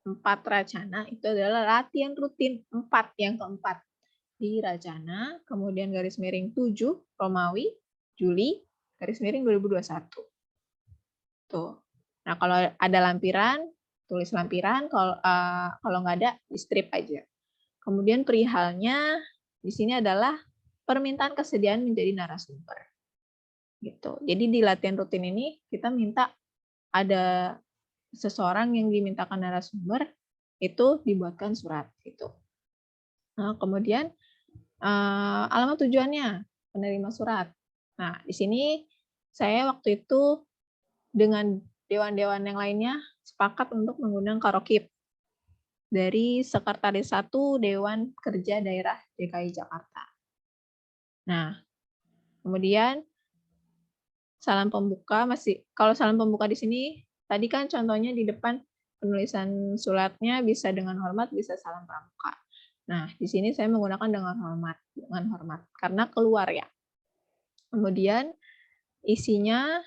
4 Racana itu adalah latihan rutin 4 yang keempat di Racana, kemudian garis miring 7 Romawi, Juli, garis miring 2021. Tuh. Nah, kalau ada lampiran, tulis lampiran, kalau nggak ada, di strip aja. Kemudian perihalnya di sini adalah permintaan kesediaan menjadi narasumber. Gitu. Jadi di latihan rutin ini kita minta ada seseorang yang dimintakan narasumber itu dibuatkan surat gitu. Nah, kemudian alamat tujuannya penerima surat. Nah, di sini saya waktu itu dengan dewan-dewan yang lainnya sepakat untuk mengundang Karokip dari Sekretaris 1 Dewan Kerja Daerah DKI Jakarta. Nah, kemudian salam pembuka kalau salam pembuka di sini tadi kan contohnya di depan penulisan suratnya bisa dengan hormat, bisa salam pramuka. Nah, di sini saya menggunakan dengan hormat karena keluar ya. Kemudian isinya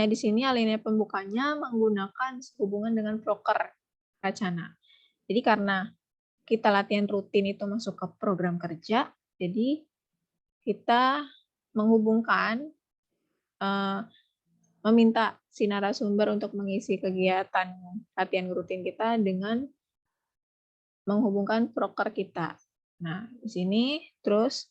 di sini alinea pembukanya menggunakan sehubungan dengan proker Racana. Jadi karena kita latihan rutin itu masuk ke program kerja, jadi kita menghubungkan meminta si narasumber untuk mengisi kegiatan latihan rutin kita dengan menghubungkan proker kita. Nah, di sini terus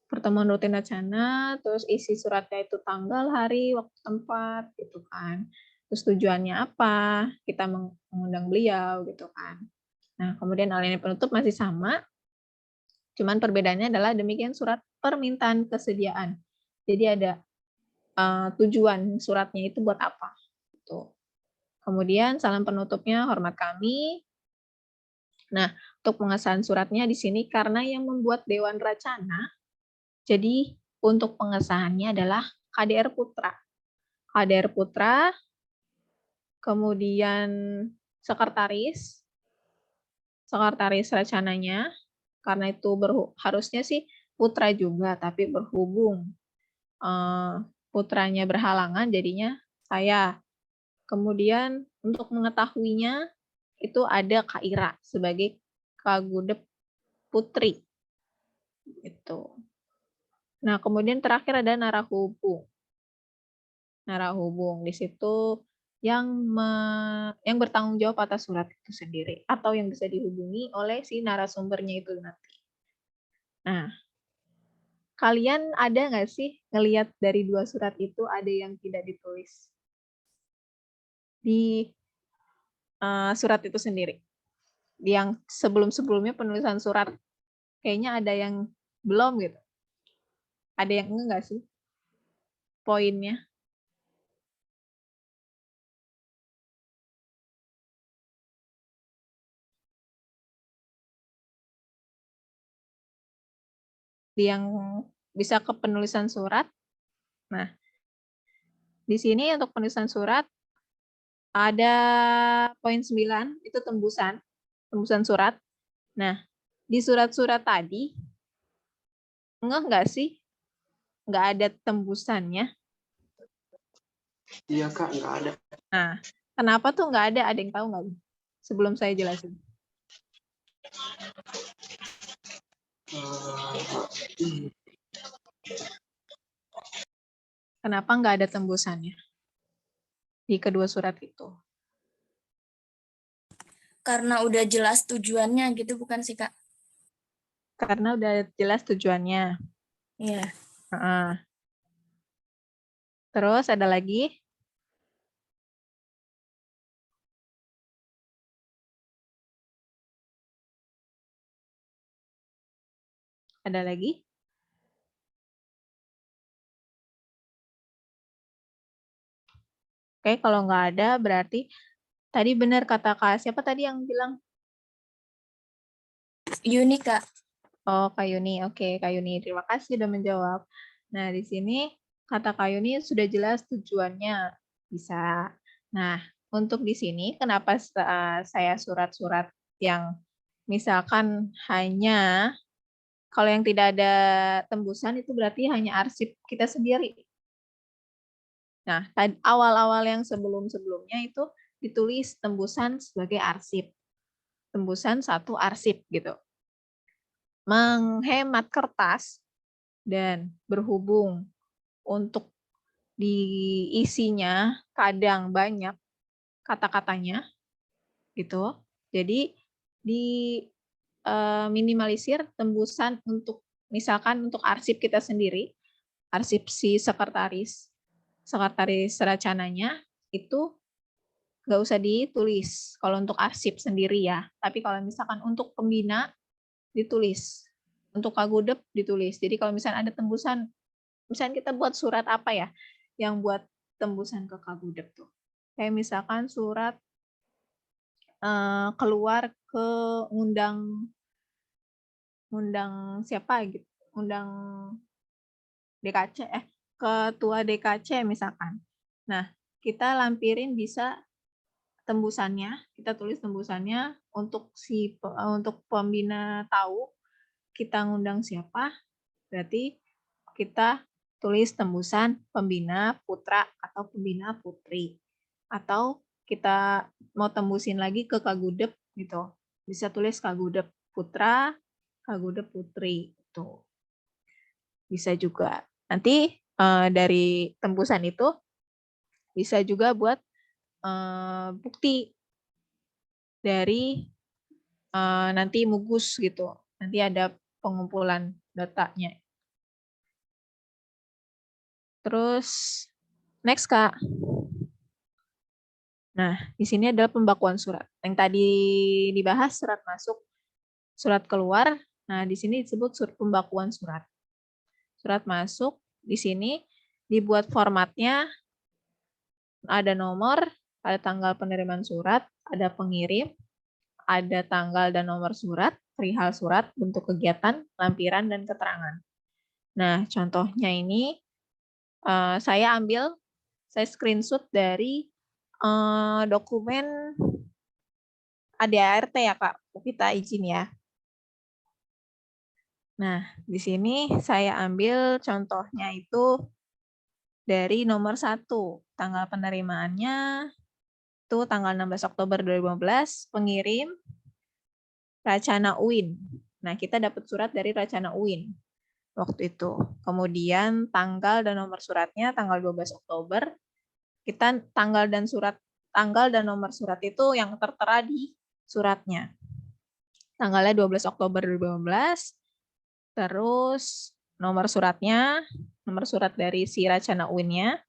pertemuan rutin Racana, terus isi suratnya itu tanggal, hari, waktu, tempat, gitu kan. Terus tujuannya apa, kita mengundang beliau, gitu kan. Nah, kemudian alinea penutup masih sama, cuman perbedaannya adalah demikian surat permintaan kesediaan. Jadi ada tujuan suratnya itu buat apa. Gitu. Kemudian salam penutupnya hormat kami. Nah, untuk pengesahan suratnya di sini karena yang membuat Dewan Racana, jadi untuk pengesahannya adalah KDR Putra. KDR Putra, kemudian sekretaris Racananya, karena itu harusnya sih Putra juga, tapi berhubung putranya berhalangan, jadinya saya. Kemudian untuk mengetahuinya, itu ada Kak Ira sebagai Kagudep Putri. Gitu. Nah, kemudian terakhir ada narahubung. Narahubung di situ yang bertanggung jawab atas surat itu sendiri atau yang bisa dihubungi oleh si narasumbernya itu nanti. Nah, kalian ada nggak sih ngelihat dari dua surat itu ada yang tidak ditulis di surat itu sendiri? Yang sebelum-sebelumnya penulisan surat kayaknya ada yang belum gitu. Ada yang enggak sih poinnya? Yang bisa ke penulisan surat. Nah, di sini untuk penulisan surat ada poin 9, itu tembusan surat. Nah, di surat-surat tadi, nggak sih? Nggak ada tembusannya. Iya Kak, nggak ada. Nah, kenapa tuh nggak ada? Ada yang tahu nggak? Sebelum saya jelasin. Kenapa nggak ada tembusannya di kedua surat itu? Karena udah jelas tujuannya gitu bukan sih Kak? Karena udah jelas tujuannya. Iya. Terus ada lagi? Ada lagi? Oke, kalau nggak ada berarti tadi benar kata Kak, siapa tadi yang bilang? Yuni Kak. Oh, Kak Yuni. Oke, Kak Yuni. Terima kasih sudah menjawab. Nah, di sini kata Kak Yuni sudah jelas tujuannya. Bisa. Nah, untuk di sini kenapa saya surat-surat yang misalkan hanya kalau yang tidak ada tembusan itu berarti hanya arsip kita sendiri. Nah, awal-awal yang sebelum-sebelumnya itu ditulis tembusan sebagai arsip. Tembusan satu arsip gitu. Menghemat kertas dan berhubung untuk diisinya kadang banyak kata-katanya gitu. Jadi di minimalisir tembusan untuk misalkan untuk arsip kita sendiri, arsip si sekretaris Racananya itu nggak usah ditulis kalau untuk arsip sendiri ya. Tapi kalau misalkan untuk pembina ditulis, untuk Kagudep ditulis. Jadi kalau misalnya ada tembusan, misalnya kita buat surat apa ya yang buat tembusan ke Kagudep tuh. Kayak misalkan surat keluar ke undang siapa gitu, undang DKC ketua DKC misalkan. Nah, kita lampirin bisa tembusannya, kita tulis tembusannya untuk untuk pembina tahu kita ngundang siapa, berarti kita tulis tembusan pembina putra atau pembina putri. Atau kita mau tembusin lagi ke Kagudep gitu. Bisa tulis Kagudep putra, Kagudep putri gitu. Bisa juga. Nanti dari tembusan itu bisa juga buat bukti dari nanti Mugus gitu. Nanti ada pengumpulan datanya. Terus next Kak. Nah, di sini adalah pembakuan surat. Yang tadi dibahas surat masuk, surat keluar. Nah, di sini disebut pembakuan surat. Surat masuk di sini dibuat formatnya ada nomor, ada tanggal penerimaan surat, ada pengirim, ada tanggal dan nomor surat, perihal surat, bentuk kegiatan, lampiran, dan keterangan. Nah, contohnya ini saya screenshot dari dokumen ADART ya Kak, kita izin ya. Nah, di sini saya ambil contohnya itu dari nomor 1, tanggal penerimaannya itu tanggal 16 Oktober 2015, pengirim Racana UIN. Nah, kita dapat surat dari Racana UIN waktu itu. Kemudian tanggal dan nomor suratnya tanggal 12 Oktober. Kita tanggal dan nomor surat itu yang tertera di suratnya. Tanggalnya 12 Oktober 2015. Terus nomor suratnya, nomor surat dari si Racana UIN-nya.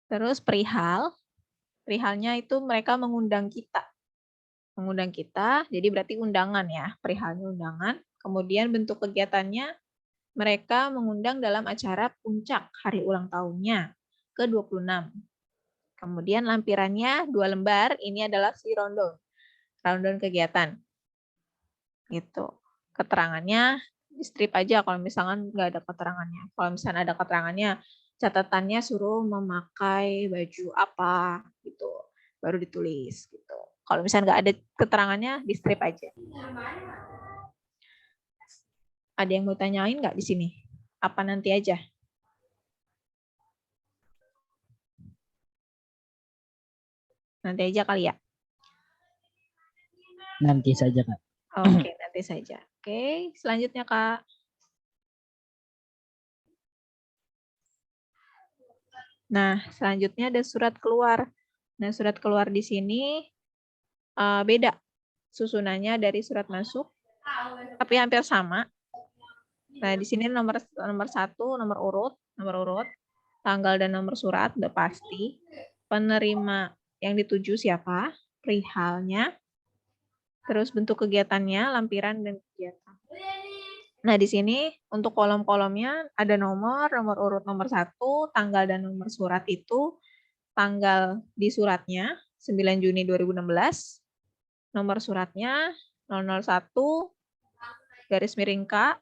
Terus perihalnya itu mereka mengundang kita. Jadi berarti undangan ya, perihalnya undangan. Kemudian bentuk kegiatannya, mereka mengundang dalam acara puncak hari ulang tahunnya ke-26. Kemudian lampirannya 2 lembar, ini adalah si rundown kegiatan. Gitu. Keterangannya di strip aja kalau misalkan nggak ada keterangannya. Kalau misalkan ada keterangannya, catatannya suruh memakai baju apa gitu, baru ditulis gitu. Kalau misalkan nggak ada keterangannya, di strip aja. Ada yang mau tanyain nggak di sini? Apa nanti aja? Nanti aja kali ya? Nanti saja Kak. Oke, nanti saja. Oke, selanjutnya Kak. Nah, selanjutnya ada surat keluar. Nah, surat keluar di sini beda susunannya dari surat masuk, tapi hampir sama. Nah, di sini nomor 1, nomor urut, tanggal dan nomor surat udah pasti. Penerima yang dituju siapa, perihalnya, terus bentuk kegiatannya, lampiran dan kegiatan. Nah, di sini untuk kolom-kolomnya ada nomor urut nomor 1, tanggal dan nomor surat itu tanggal di suratnya 9 Juni 2016, nomor suratnya 001 garis miring K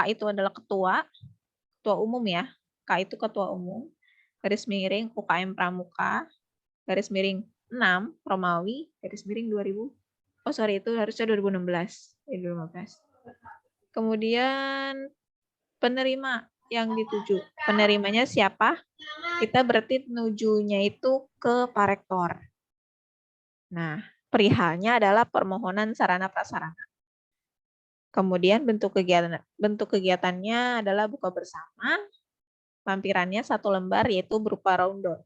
itu adalah ketua umum ya. K itu ketua umum. Garis miring UKM Pramuka, garis miring 6 Romawi, garis miring 2000. Oh sorry, itu harusnya 2016. 2015. Kemudian penerima yang dituju. Penerimanya siapa? Kita berarti nujunya itu ke Pak Rektor. Nah, perihalnya adalah permohonan sarana prasarana. Kemudian bentuk kegiatannya adalah buka bersama. Lampirannya 1 lembar yaitu berupa rundown.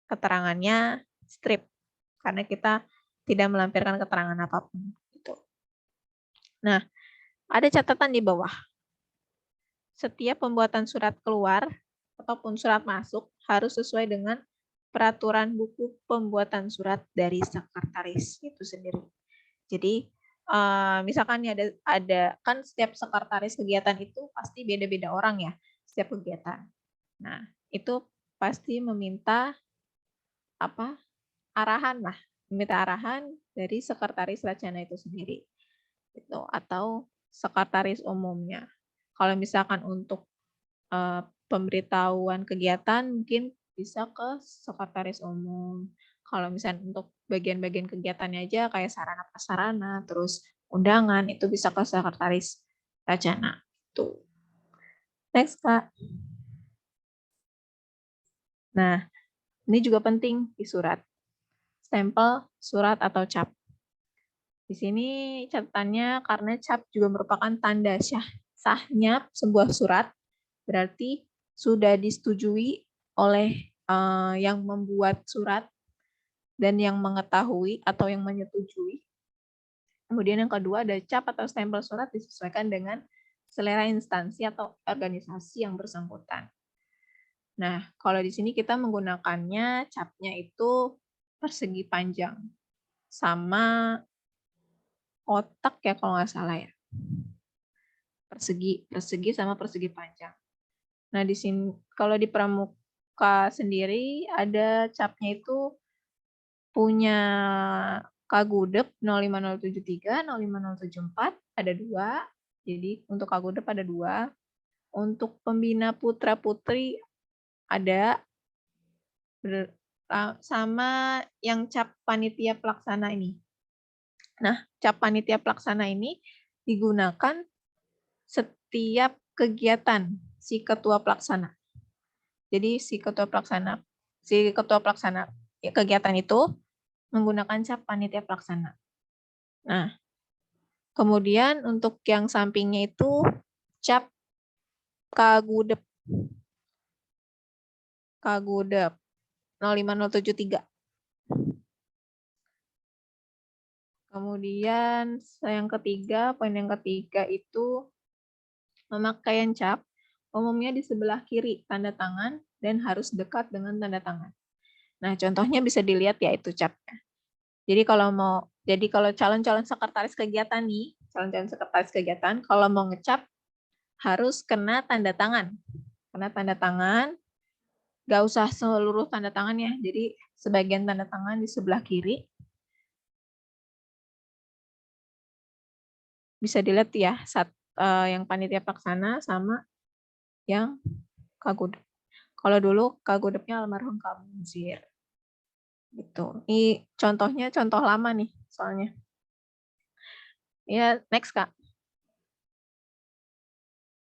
Keterangannya strip karena kita tidak melampirkan keterangan apapun. Gitu. Nah, ada catatan di bawah. Setiap pembuatan surat keluar ataupun surat masuk harus sesuai dengan peraturan buku pembuatan surat dari sekretaris itu sendiri. Jadi misalkan ada kan setiap sekretaris kegiatan itu pasti beda-beda orang ya setiap kegiatan. Nah itu pasti meminta meminta arahan dari sekretaris Racana itu sendiri, gitu atau sekretaris umumnya. Kalau misalkan untuk pemberitahuan kegiatan mungkin bisa ke sekretaris umum. Kalau misalnya untuk bagian-bagian kegiatannya aja kayak sarana prasarana, terus undangan itu bisa ke sekretaris Rajana. Tuh. Next, Kak. Nah, ini juga penting di surat. Stempel, surat, atau cap. Di sini catatannya karena cap juga merupakan tanda sahnya sebuah surat, berarti sudah disetujui oleh yang membuat surat dan yang mengetahui atau yang menyetujui. Kemudian yang kedua ada cap atau stempel surat disesuaikan dengan selera instansi atau organisasi yang bersangkutan. Nah, kalau di sini kita menggunakannya capnya itu persegi panjang sama kotak ya kalau nggak salah ya. Persegi sama persegi panjang. Nah, di sini kalau di pramuka sendiri ada capnya itu punya Kagudep 05073, 05074 ada 2. Jadi untuk Kagudep ada 2. Untuk pembina putra-putri ada sama yang cap panitia pelaksana ini. Nah, cap panitia pelaksana ini digunakan setiap kegiatan si ketua pelaksana. Jadi si ketua pelaksana kegiatan itu menggunakan cap panitia pelaksana. Nah, kemudian untuk yang sampingnya itu cap Kagudep. Kagudep 05073. Kemudian poin yang ketiga itu pemakaian cap umumnya di sebelah kiri tanda tangan dan harus dekat dengan tanda tangan. Nah, contohnya bisa dilihat ya itu capnya. Jadi kalau calon-calon sekretaris kegiatan nih, calon-calon sekretaris kegiatan kalau mau ngecap harus kena tanda tangan. Kena tanda tangan, nggak usah seluruh tanda tangan ya. Jadi sebagian tanda tangan di sebelah kiri. Bisa dilihat ya, yang panitia pelaksana sama yang Kagudep. Kalau dulu Kagudepnya almarhum Kak Munzir. Gitu. Ini contohnya contoh lama nih soalnya. Ya, next Kak.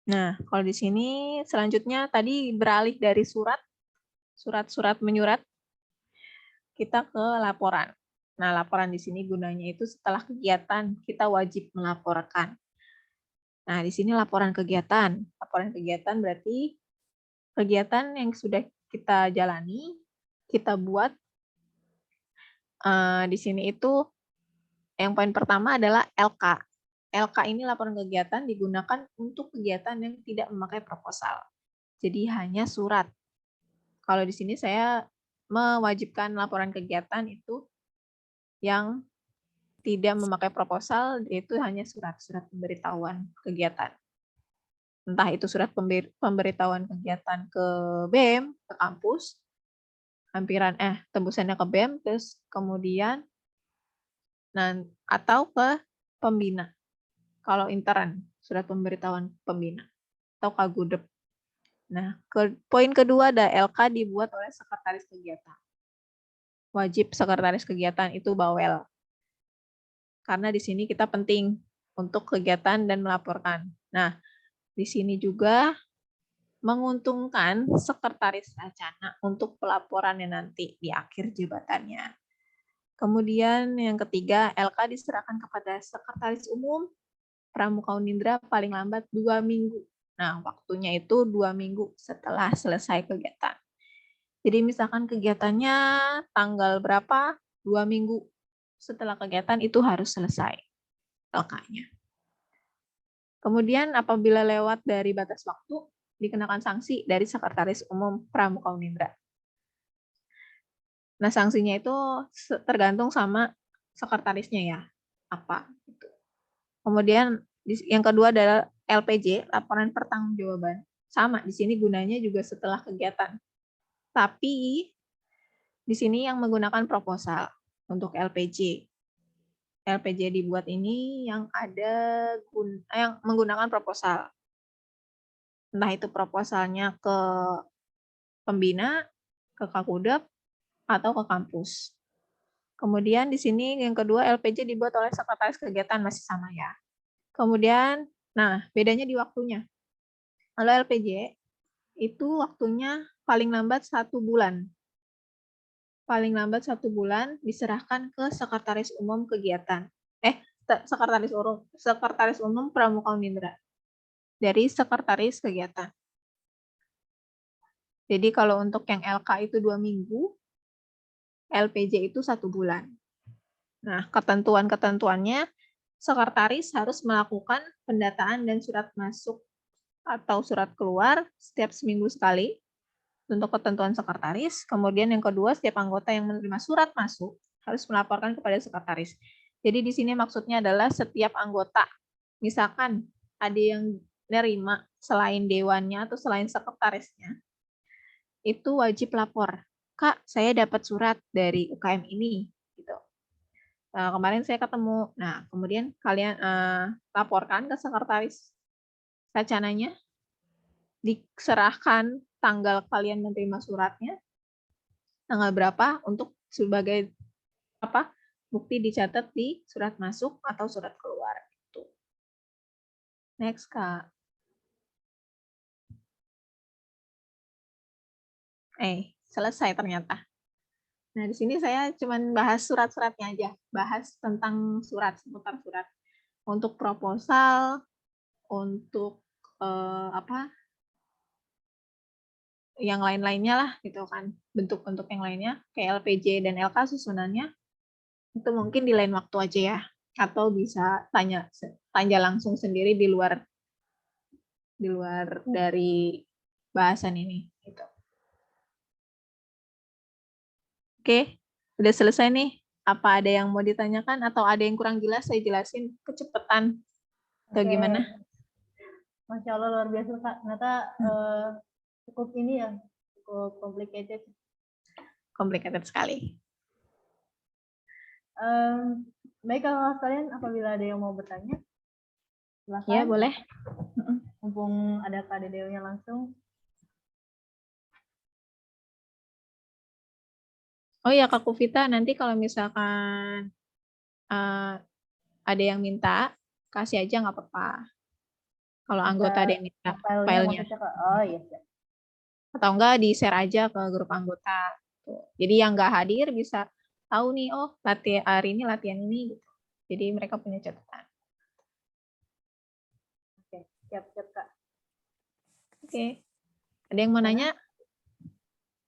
Nah, kalau di sini selanjutnya tadi beralih dari surat-surat menyurat, kita ke laporan. Nah, laporan di sini gunanya itu setelah kegiatan kita wajib melaporkan. Nah, di sini laporan kegiatan. Laporan kegiatan berarti kegiatan yang sudah kita jalani, kita buat. Di sini itu yang poin pertama adalah LK. LK ini laporan kegiatan digunakan untuk kegiatan yang tidak memakai proposal. Jadi hanya surat. Kalau di sini saya mewajibkan laporan kegiatan itu yang tidak memakai proposal, yaitu hanya surat-surat pemberitahuan kegiatan. Entah itu surat pemberitahuan kegiatan ke BEM, ke kampus, tembusannya ke BEM, terus kemudian atau ke pembina. Kalau intern, surat pemberitahuan pembina atau Kagudep. Nah, poin kedua ada LK dibuat oleh sekretaris kegiatan. Wajib sekretaris kegiatan itu bawel. Karena di sini kita penting untuk kegiatan dan melaporkan. Nah, di sini juga menguntungkan sekretaris Rajana untuk pelaporannya nanti di akhir jabatannya. Kemudian yang ketiga, LK diserahkan kepada sekretaris umum Pramuka Unindra paling lambat 2 minggu. Nah, waktunya itu 2 minggu setelah selesai kegiatan. Jadi misalkan kegiatannya tanggal berapa, 2 minggu setelah kegiatan itu harus selesai LK-nya. Kemudian apabila lewat dari batas waktu, dikenakan sanksi dari Sekretaris Umum Pramuka Unindra. Nah, sanksinya itu tergantung sama sekretarisnya ya, apa gitu. Kemudian yang kedua adalah LPJ, laporan pertanggungjawaban. Sama, di sini gunanya juga setelah kegiatan. Tapi di sini yang menggunakan proposal untuk LPJ. LPJ dibuat ini yang menggunakan proposal. Entah itu proposalnya ke pembina, ke Kakudep, atau ke kampus. Kemudian di sini yang kedua LPJ dibuat oleh sekretaris kegiatan, masih sama ya. Kemudian, nah bedanya di waktunya. Kalau LPJ itu waktunya paling lambat 1 bulan. Paling lambat 1 bulan diserahkan ke sekretaris umum kegiatan. Sekretaris umum Pramuka Unindra dari sekretaris kegiatan. Jadi kalau untuk yang LK itu 2 minggu, LPJ itu 1 bulan. Nah, ketentuan-ketentuannya, sekretaris harus melakukan pendataan dan surat masuk atau surat keluar setiap seminggu sekali untuk ketentuan sekretaris. Kemudian yang kedua, setiap anggota yang menerima surat masuk harus melaporkan kepada sekretaris. Jadi di sini maksudnya adalah setiap anggota, misalkan ada yang nerima selain dewannya atau selain sekretarisnya, itu wajib lapor. Kak, saya dapat surat dari UKM ini. Gitu. Kemarin saya ketemu. Nah, kemudian kalian laporkan ke sekretaris racananya, diserahkan tanggal kalian menerima suratnya, tanggal berapa untuk sebagai bukti dicatat di surat masuk atau surat keluar. Gitu. Next, Kak. Selesai ternyata. Nah, di sini saya cuma bahas surat-suratnya aja, bahas tentang surat, seputar surat. Untuk proposal, untuk yang lain-lainnya lah, gitu kan. Bentuk-bentuk yang lainnya, kayak LPJ dan LK susunannya, itu mungkin di lain waktu aja ya. Atau bisa tanya langsung sendiri di luar dari bahasan ini. Gitu. Oke, udah selesai nih. Apa ada yang mau ditanyakan atau ada yang kurang jelas saya jelasin kecepatan atau gimana? Masya Allah, luar biasa Kak. Ternyata cukup ini ya, cukup complicated. Complicated sekali. Baik kalau kalian, apabila ada yang mau bertanya, silakan. Ya, boleh. Mumpung ada Kak Dedeo-nya langsung. Oh ya, Kak Kuvita, nanti kalau misalkan ada yang minta, kasih aja nggak apa-apa. Kalau anggota ada yang minta filenya. Oh iya. Atau enggak di-share aja ke grup anggota. Jadi yang nggak hadir bisa tahu nih, oh latihan hari ini latihan ini. Gitu. Jadi mereka punya catatan. Oke, siap-siap Kak. Oke. Ada yang mau nanya?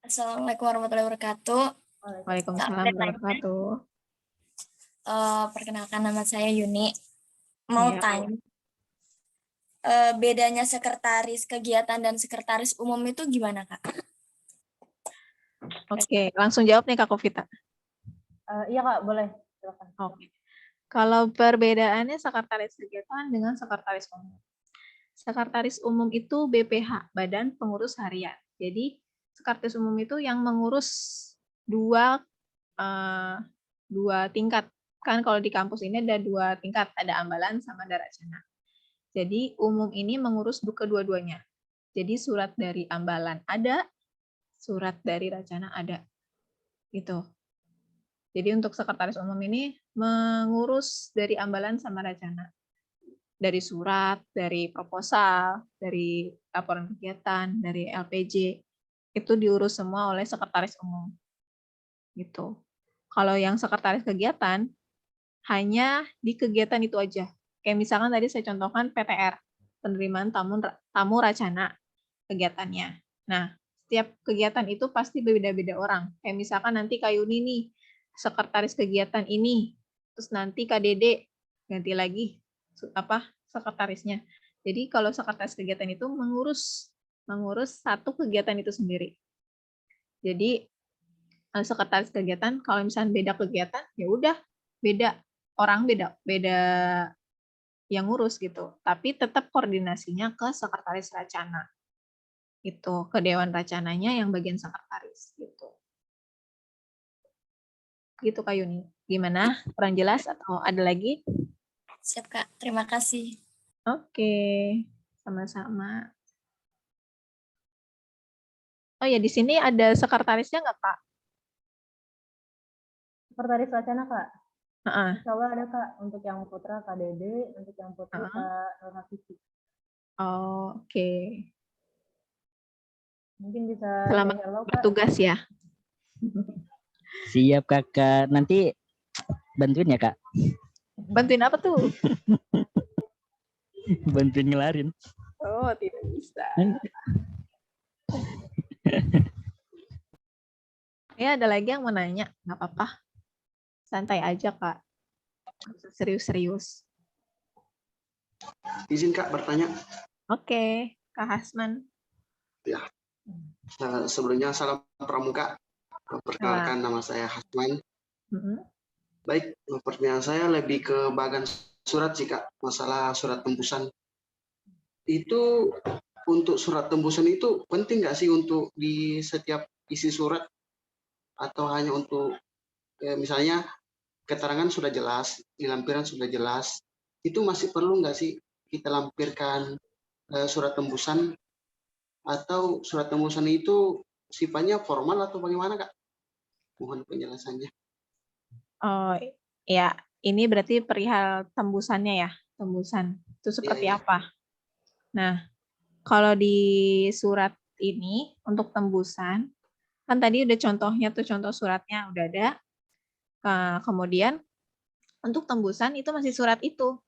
Assalamualaikum warahmatullahi wabarakatuh. Waalaikumsalam warahmatullahi wabarakatuh. Perkenalkan, nama saya Yuni. Mau Ya. tanya, bedanya sekretaris kegiatan dan sekretaris umum itu gimana, Kak? Oke, langsung jawab nih Kak Kuvita. Iya Kak, boleh. Silakan. Oke. Kalau perbedaannya sekretaris kegiatan dengan sekretaris umum. Sekretaris umum itu BPH, Badan Pengurus Harian. Jadi sekretaris umum itu yang mengurus dua tingkat. Kan kalau di kampus ini ada 2 tingkat, ada ambalan sama ada racana. Jadi umum ini mengurus kedua-duanya. Jadi surat dari ambalan ada, surat dari racana ada. Gitu. Jadi untuk sekretaris umum ini mengurus dari ambalan sama racana. Dari surat, dari proposal, dari laporan kegiatan, dari LPJ, itu diurus semua oleh sekretaris umum. Gitu. Kalau yang sekretaris kegiatan, hanya di kegiatan itu aja. Kayak misalkan tadi saya contohkan PTR, penerimaan tamu racana kegiatannya. Nah, setiap kegiatan itu pasti beda-beda orang. Kayak misalkan nanti Kak Yuni nih, sekretaris kegiatan ini, terus nanti Kak Dede ganti lagi sekretarisnya. Jadi kalau sekretaris kegiatan itu mengurus satu kegiatan itu sendiri. Jadi sekretaris kegiatan kalau misalnya beda kegiatan ya udah beda orang, beda yang ngurus gitu. Tapi tetap koordinasinya ke sekretaris racana. Itu ke dewan racananya yang bagian sekretaris gitu. Gitu Kak Yuni. Gimana? Kurang jelas atau ada lagi? Siap Kak, terima kasih. Oke, sama-sama. Oh ya, di sini ada sekretarisnya nggak, Kak? Sekretaris wacana, Kak. Heeh. Insya Allah ada, Kak. Untuk yang putra Kak Dede, untuk yang putri Heeh. Kak Nurhafisi. Oh, oke. Mungkin bisa Selamat say hello, Kak. bertugas ya. Siap kakak. Nanti bantuin ya kak. Bantuin apa tuh? Bantuin ngelarin. Oh, tidak bisa. Ya, ada lagi yang mau nanya? Nggak apa-apa. Santai aja, Kak. Nggak usah serius-serius. Izin Kak bertanya. Oke, Kak Hasman. Sebelumnya salam pramuka. Perkenalkan nama saya Hasman. Baik, pertanyaan saya lebih ke bagian surat sih Kak. Masalah surat tembusan. Itu untuk surat tembusan itu penting nggak sih untuk di setiap isi surat? Atau hanya untuk misalnya keterangan sudah jelas, di lampiran sudah jelas. Itu masih perlu nggak sih kita lampirkan surat tembusan? Atau surat tembusan itu sifatnya formal atau bagaimana Kak? Mohon penjelasannya. Oh, ya. Ini berarti perihal tembusannya ya? Tembusan. Itu seperti Iya. apa? Nah, kalau di surat ini, untuk tembusan, kan tadi udah contohnya tuh, contoh suratnya udah ada. Kemudian, untuk tembusan itu masih surat itu.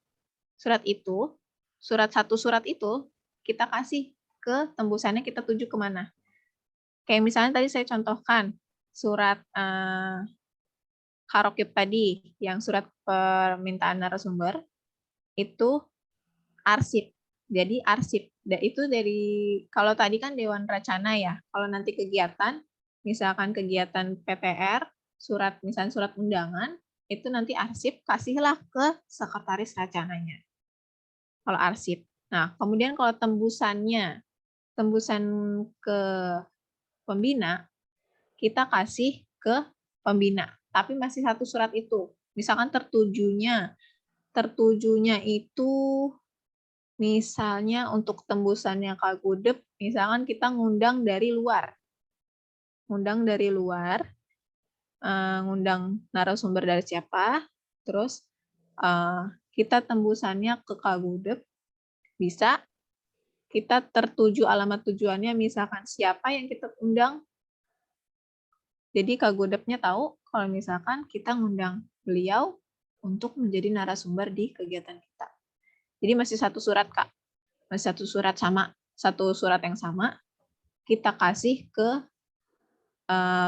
Surat itu, satu surat itu, kita kasih ke tembusannya, kita tuju kemana. Kayak misalnya tadi saya contohkan, surat Karokib tadi, yang surat permintaan narasumber, itu arsip. Jadi arsip. Itu dari, kalau tadi kan Dewan Racana ya, kalau nanti kegiatan, misalkan kegiatan PTR, misalnya surat undangan, itu nanti arsip, kasihlah ke sekretaris racananya. Kalau arsip. Nah, kemudian kalau tembusan ke pembina, kita kasih ke pembina. Tapi masih satu surat itu. Misalkan tertujunya itu misalnya untuk tembusannya Kagudep, misalkan kita ngundang dari luar. Ngundang narasumber dari siapa, terus kita tembusannya ke Kagudep, bisa kita tertuju alamat tujuannya, misalkan siapa yang kita undang. Jadi Kagudepnya tahu kalau misalkan kita ngundang beliau untuk menjadi narasumber di kegiatan kita. Jadi masih satu surat, Kak. Masih satu surat yang sama, kita kasih ke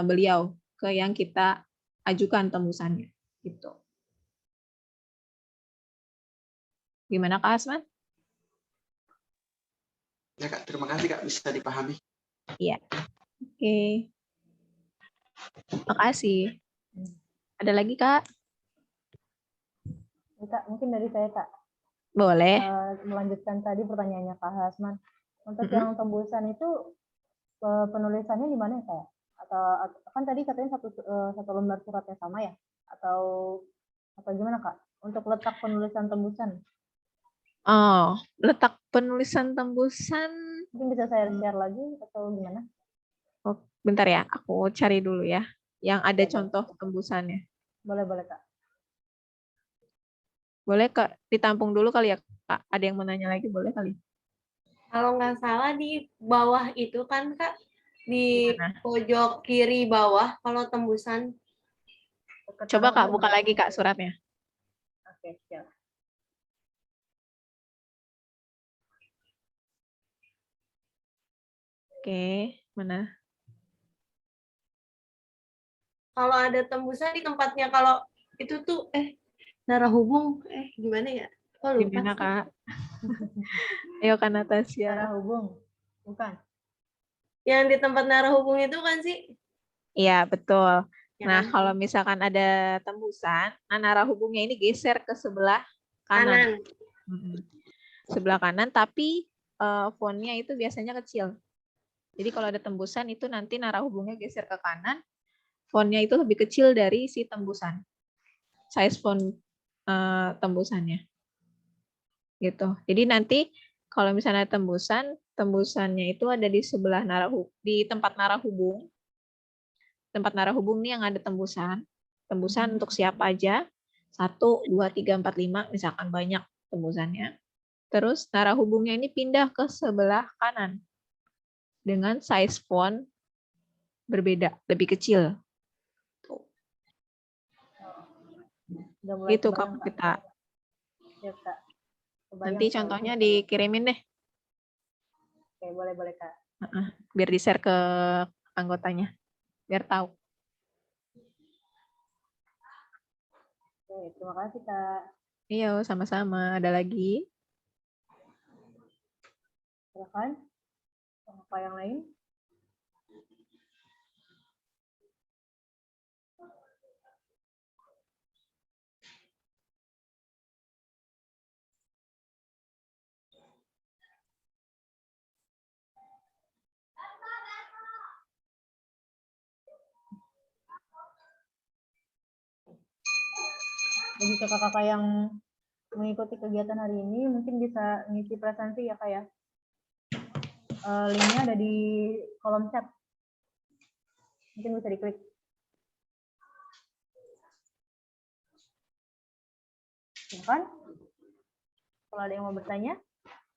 beliau, ke yang kita ajukan tembusannya. Gitu. Gimana Kak Asman? Ya Kak, terima kasih Kak, bisa dipahami. Iya. Oke. Makasih. Ada lagi Kak? Kak, mungkin dari saya Kak. Boleh. Melanjutkan tadi pertanyaannya Kak Hasman. Untuk yang tembusan itu penulisannya di mana ya Kak? Atau kan tadi katanya satu lembar suratnya sama ya? Atau gimana Kak? Untuk letak penulisan tembusan? Oh, letak penulisan tembusan. Mungkin bisa saya share lagi atau gimana? Oh, bentar ya, aku cari dulu ya. Yang ada contoh tembusannya. Boleh Kak. Boleh Kak, ditampung dulu kali ya Kak. Ada yang mau nanya lagi, boleh kali. Kalau nggak salah di bawah itu kan Kak, di Gimana? pojok kiri bawah kalau tembusan. Coba Kak, buka lagi Kak suratnya. Oke, siap. Oke, mana? Kalau ada tembusan di tempatnya, kalau itu tuh narahubung, gimana ya? Oh, lupa Gimana sih. Kak? Ayo Kak Natasya. Narahubung, bukan? Yang di tempat narahubung itu kan sih? Iya, betul. Ya Nah, kan? kalau misalkan ada tembusan, narahubungnya ini geser ke sebelah kanan. Sebelah kanan, tapi fontnya itu biasanya kecil. Jadi kalau ada tembusan itu nanti narahubungnya geser ke kanan, fontnya itu lebih kecil dari si tembusan. Size font tembusannya. Gitu. Jadi nanti kalau misalnya tembusannya itu ada di sebelah di tempat narahubung. Tempat narahubung nih yang ada tembusan. Tembusan untuk siapa aja? 1, 2, 3, 4, 5, misalkan banyak tembusannya. Terus narahubungnya ini pindah ke sebelah kanan dengan size font berbeda, lebih kecil. Tuh. Udah mulai Itu kebayang, Kak kita. Ya, Kak. Kebayang, Nanti Kak. contohnya dikirimin deh. Oke, boleh Kak. Biar di-share ke anggotanya. Biar tahu. Oke, terima kasih Kak. Iya, sama-sama. Ada lagi? Silakan. Apa yang lain? Bagi kakak-kakak yang mengikuti kegiatan hari ini, mungkin bisa mengisi presensi ya Kak ya. Linknya ada di kolom chat. Mungkin bisa diklik. Silakan. Kalau ada yang mau bertanya,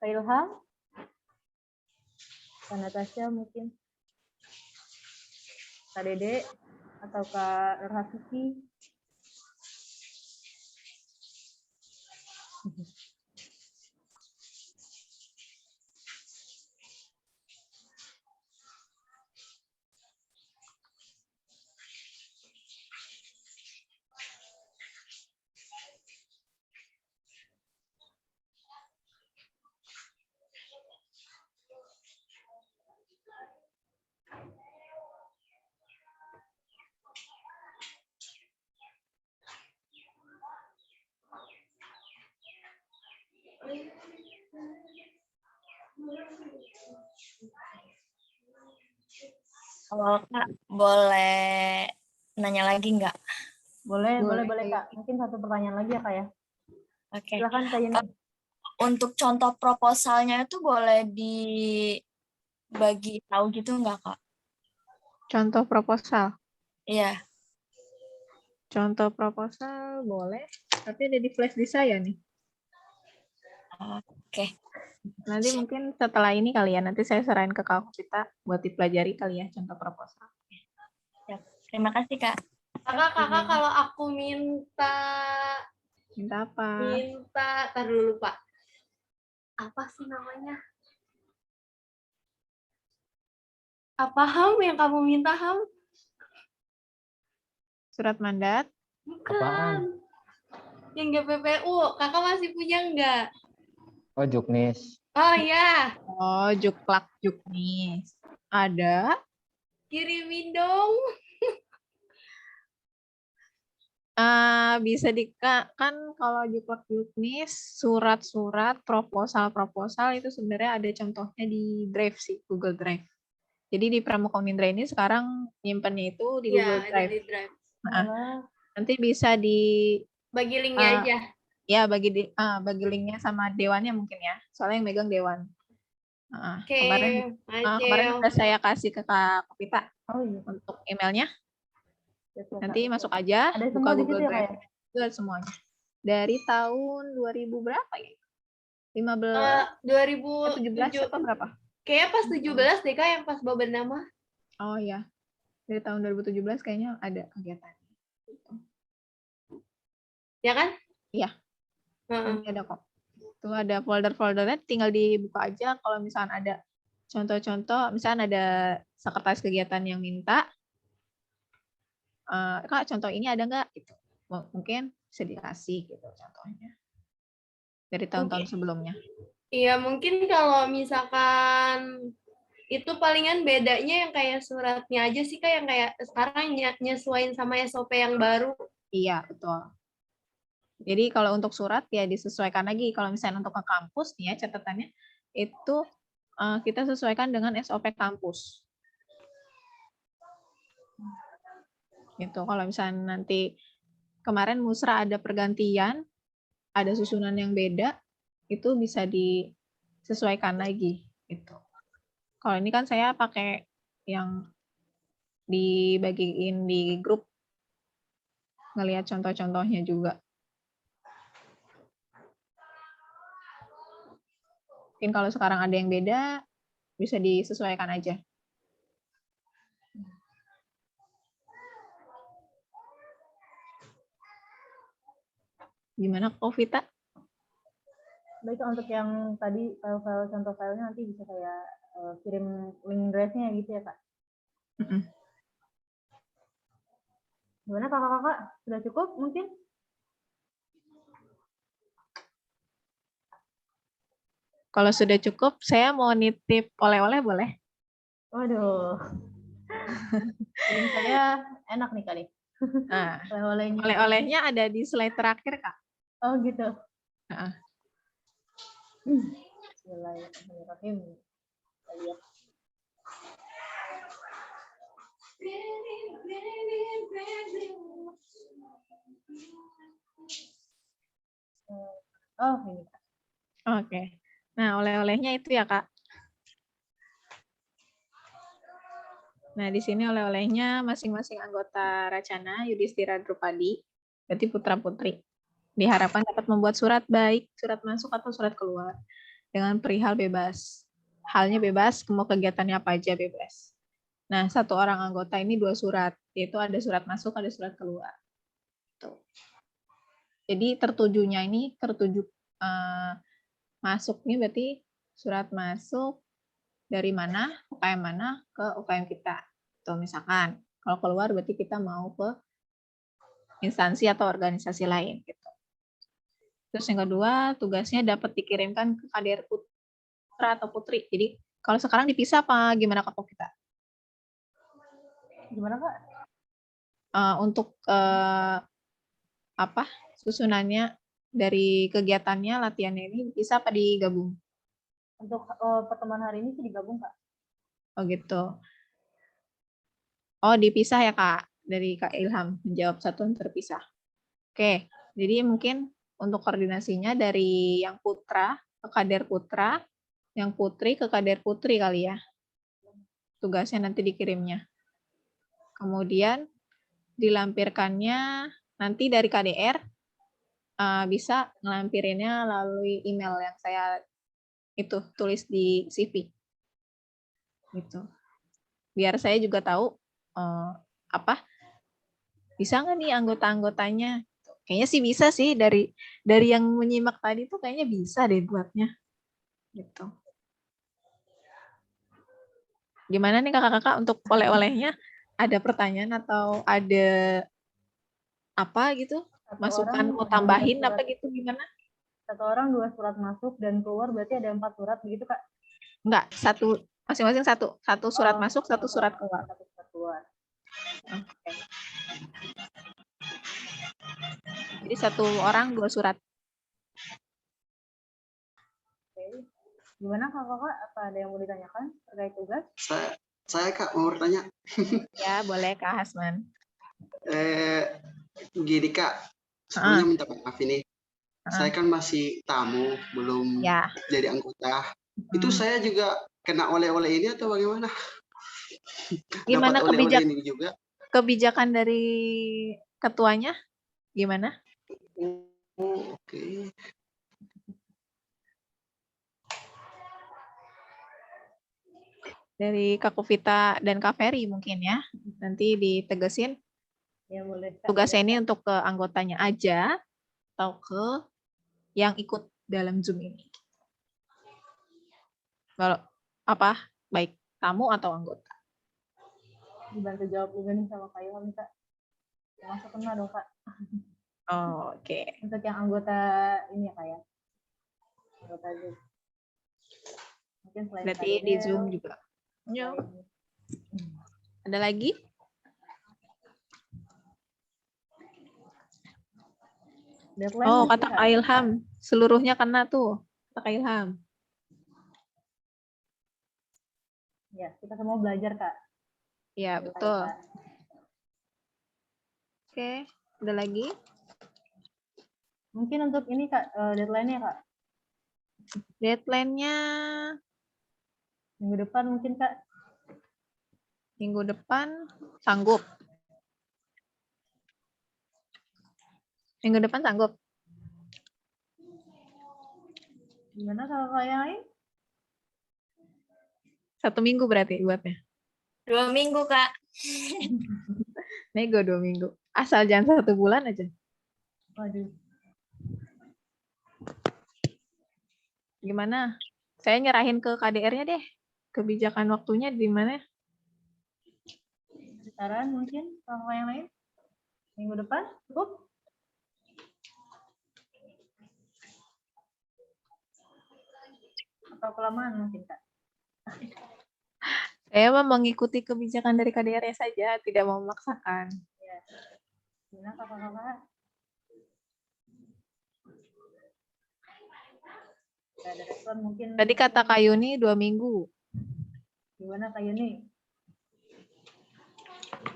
Kak Ilham, Kak Natasha mungkin, Kak Dede, atau Kak Nurhafiki. Kalau Kak, boleh nanya lagi nggak? Boleh Kak. Mungkin satu pertanyaan lagi ya Kak ya. Oke. Silakan Kak Yuni. Untuk contoh proposalnya itu boleh dibagi tahu gitu nggak Kak? Contoh proposal. Iya. Contoh proposal boleh. Tapi ada di flash di saya nih. Oke. Nanti mungkin setelah ini kali ya. Nanti saya serahin ke Kak kita buat dipelajari kali ya contoh proposal. Siap. Terima kasih Kak. Kakak kalau aku minta apa? tar dulu Pak. Apa sih namanya? Apa HAM yang kamu minta HAM? Surat mandat? Bukan. Apaan? Yang GPPU, kakak masih punya nggak? Oh, Juknis. Oh ya. Oh, Juklak Juknis. Ada? Kirimin dong. Bisa kan kalau Juklak Juknis, surat-surat, proposal itu sebenarnya ada contohnya di Drive sih, Google Drive. Jadi di Pramukomindra ini sekarang nyimpannya itu di Google Drive. Ada di Drive. Nanti bisa bagi linknya aja. Ya, bagi linknya sama dewannya mungkin ya. Soalnya yang megang dewan. Kemarin udah saya kasih ke Kak Kopita untuk emailnya. Nanti masuk aja, ada buka semua di Google situ ya, Drive. Itu ada semuanya. Dari tahun 2000 berapa ya? 17 atau berapa? Kayaknya pas 17 deh Kak yang pas bawa nama. Oh ya. Dari tahun 2017 kayaknya ada kegiatan. Ya kan? Iya. Nanti ada kok. Tuh ada folder-foldernya, tinggal dibuka aja kalau misalnya ada contoh-contoh, misalnya ada sekretaris kegiatan yang minta, Kak contoh ini ada nggak? Gitu. Mungkin bisa dikasih gitu contohnya. Dari tahun-tahun sebelumnya. Iya, mungkin kalau misalkan itu palingan bedanya yang kayak suratnya aja sih Kak, yang kayak sekarang nyesuaiin sama SOP yang baru. Iya, betul. Jadi kalau untuk surat ya disesuaikan lagi. Kalau misalnya untuk ke kampus nih ya catatannya itu kita sesuaikan dengan SOP kampus. Gitu. Kalau misalnya nanti kemarin musra ada pergantian, ada susunan yang beda, itu bisa sesuaikan lagi gitu. Kalau ini kan saya pakai yang dibagiin di grup, ngelihat contoh-contohnya juga. Mungkin kalau sekarang ada yang beda, bisa disesuaikan aja. Gimana Kak Vita? Baik, untuk yang tadi file-file contoh filenya nanti bisa saya kirim link drive-nya gitu ya Kak. Gimana kakak-kakak? Sudah cukup mungkin? Kalau sudah cukup, saya mau nitip oleh-oleh boleh? Waduh. Feeling saya enak nih kali. Nah, Oleh-olehnya. oleh-olehnya ada di slide terakhir, Kak. Oh gitu. Nah. Bismillahirrahmanirrahim. Kita lihat. Oh ini. Oke. Nah, oleh-olehnya itu ya, Kak. Nah, di sini oleh-olehnya masing-masing anggota Racana, Yudhistira Drupadi, berarti putra-putri. Diharapkan dapat membuat surat baik, surat masuk atau surat keluar, dengan perihal bebas. Halnya bebas, mau kegiatannya apa aja bebas. Nah, satu orang anggota ini 2 surat, yaitu ada surat masuk, ada surat keluar. Tuh. Jadi tertujunya ini, masuknya berarti surat masuk dari mana, UKM mana, ke UKM kita. Tuh, misalkan, kalau keluar berarti kita mau ke instansi atau organisasi lain. Gitu. Terus yang kedua, tugasnya dapat dikirimkan ke KDR putra atau putri. Jadi, kalau sekarang dipisah apa gimana Kak kita? Gimana Kak? Untuk susunannya dari kegiatannya, latihannya ini dipisah apa digabung? Untuk pertemuan hari ini sih digabung Kak. Oh gitu. Oh dipisah ya Kak, dari Kak Ilham menjawab satuan terpisah. Oke, jadi mungkin untuk koordinasinya dari yang putra ke kader putra, yang putri ke kader putri kali ya. Tugasnya nanti dikirimnya. Kemudian dilampirkannya nanti dari KDR bisa ngelampirinnya melalui email yang saya itu tulis di CV. Gitu. Biar saya juga tahu bisa nggak nih anggota-anggotanya? Kayaknya sih bisa sih dari yang menyimak tadi tuh kayaknya bisa deh buatnya. Gitu. Gimana nih kakak-kakak untuk oleh-olehnya? Ada pertanyaan atau ada apa gitu? Masukan mau tambahin apa gitu gimana? Satu orang 2 surat masuk dan keluar berarti ada 4 surat begitu Kak? Enggak, masing-masing satu surat masuk, satu surat keluar. Satu surat keluar. Okay. Jadi 1 orang 2 surat. Oke. Gimana kakak? Apa ada yang mau ditanyakan terkait tugas? Saya Kak mau bertanya. Ya boleh Kak Hasman. Gini Kak, sebelumnya minta maaf ini. Saya kan masih tamu, belum jadi anggota. Itu saya juga kena oleh-oleh ini atau bagaimana? Gimana ini juga? Kebijakan dari ketuanya? Gimana? Oh, oke. Dari Kak Vita dan Kak Ferry mungkin ya. Nanti ditegesin. Ya, boleh. Tugasnya ini untuk ke anggotanya aja atau ke yang ikut dalam Zoom ini. Kalau baik tamu atau anggota. Dibantu jawab juga nih sama Kak Ilham Kak. Masuk kena dong Kak. Oh, oke. Untuk yang anggota ini ya Kak ya. Anggota Zoom. Mungkin selain berarti di Zoom juga. Ya. Ada lagi? Deadline kata Kak Ilham. Seluruhnya kena tuh. Kata Kak Ilham. Ya, kita semua belajar Kak. Ya, betul. Oke, ada lagi? Mungkin untuk ini Kak, deadline-nya Kak. Deadline-nya Minggu depan mungkin, Kak. minggu depan sanggup. Minggu depan sanggup. Gimana kalau yang lain? 1 minggu berarti buatnya. 2 minggu, Kak. Nego 2 minggu. Asal jangan 1 bulan aja. Waduh. Gimana? Saya nyerahin ke KDR-nya deh. Kebijakan waktunya di mana? Sekarang mungkin kalau yang lain? Minggu depan cukup? Atau kelamaan mungkin, Kak? Saya mau mengikuti kebijakan dari KDR-nya saja, tidak mau memaksakan. Ya. Gimana kakak-kakak? Gak ada respon mungkin. Tadi kata Kak Yuni 2 minggu. Gimana Kak Yuni?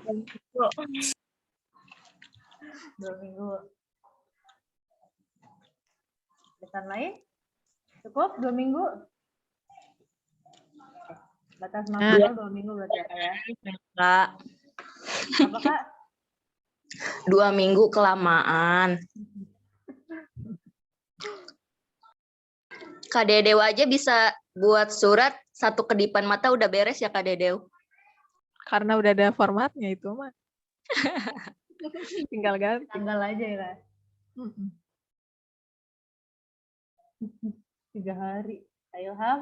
2 minggu. Pesan lain? Cukup 2 minggu? Batas maksimal 2 minggu berarti ya, Kak ya? Kak, Apa, Kak? 2 minggu kelamaan. Kak Dedeu aja bisa buat surat 1 kedipan mata udah beres ya Kak Dedeu. Karena udah ada formatnya itu mah. Tinggal ganti. Tanggal aja ya, Kak? 3 hari. Kak Ilham?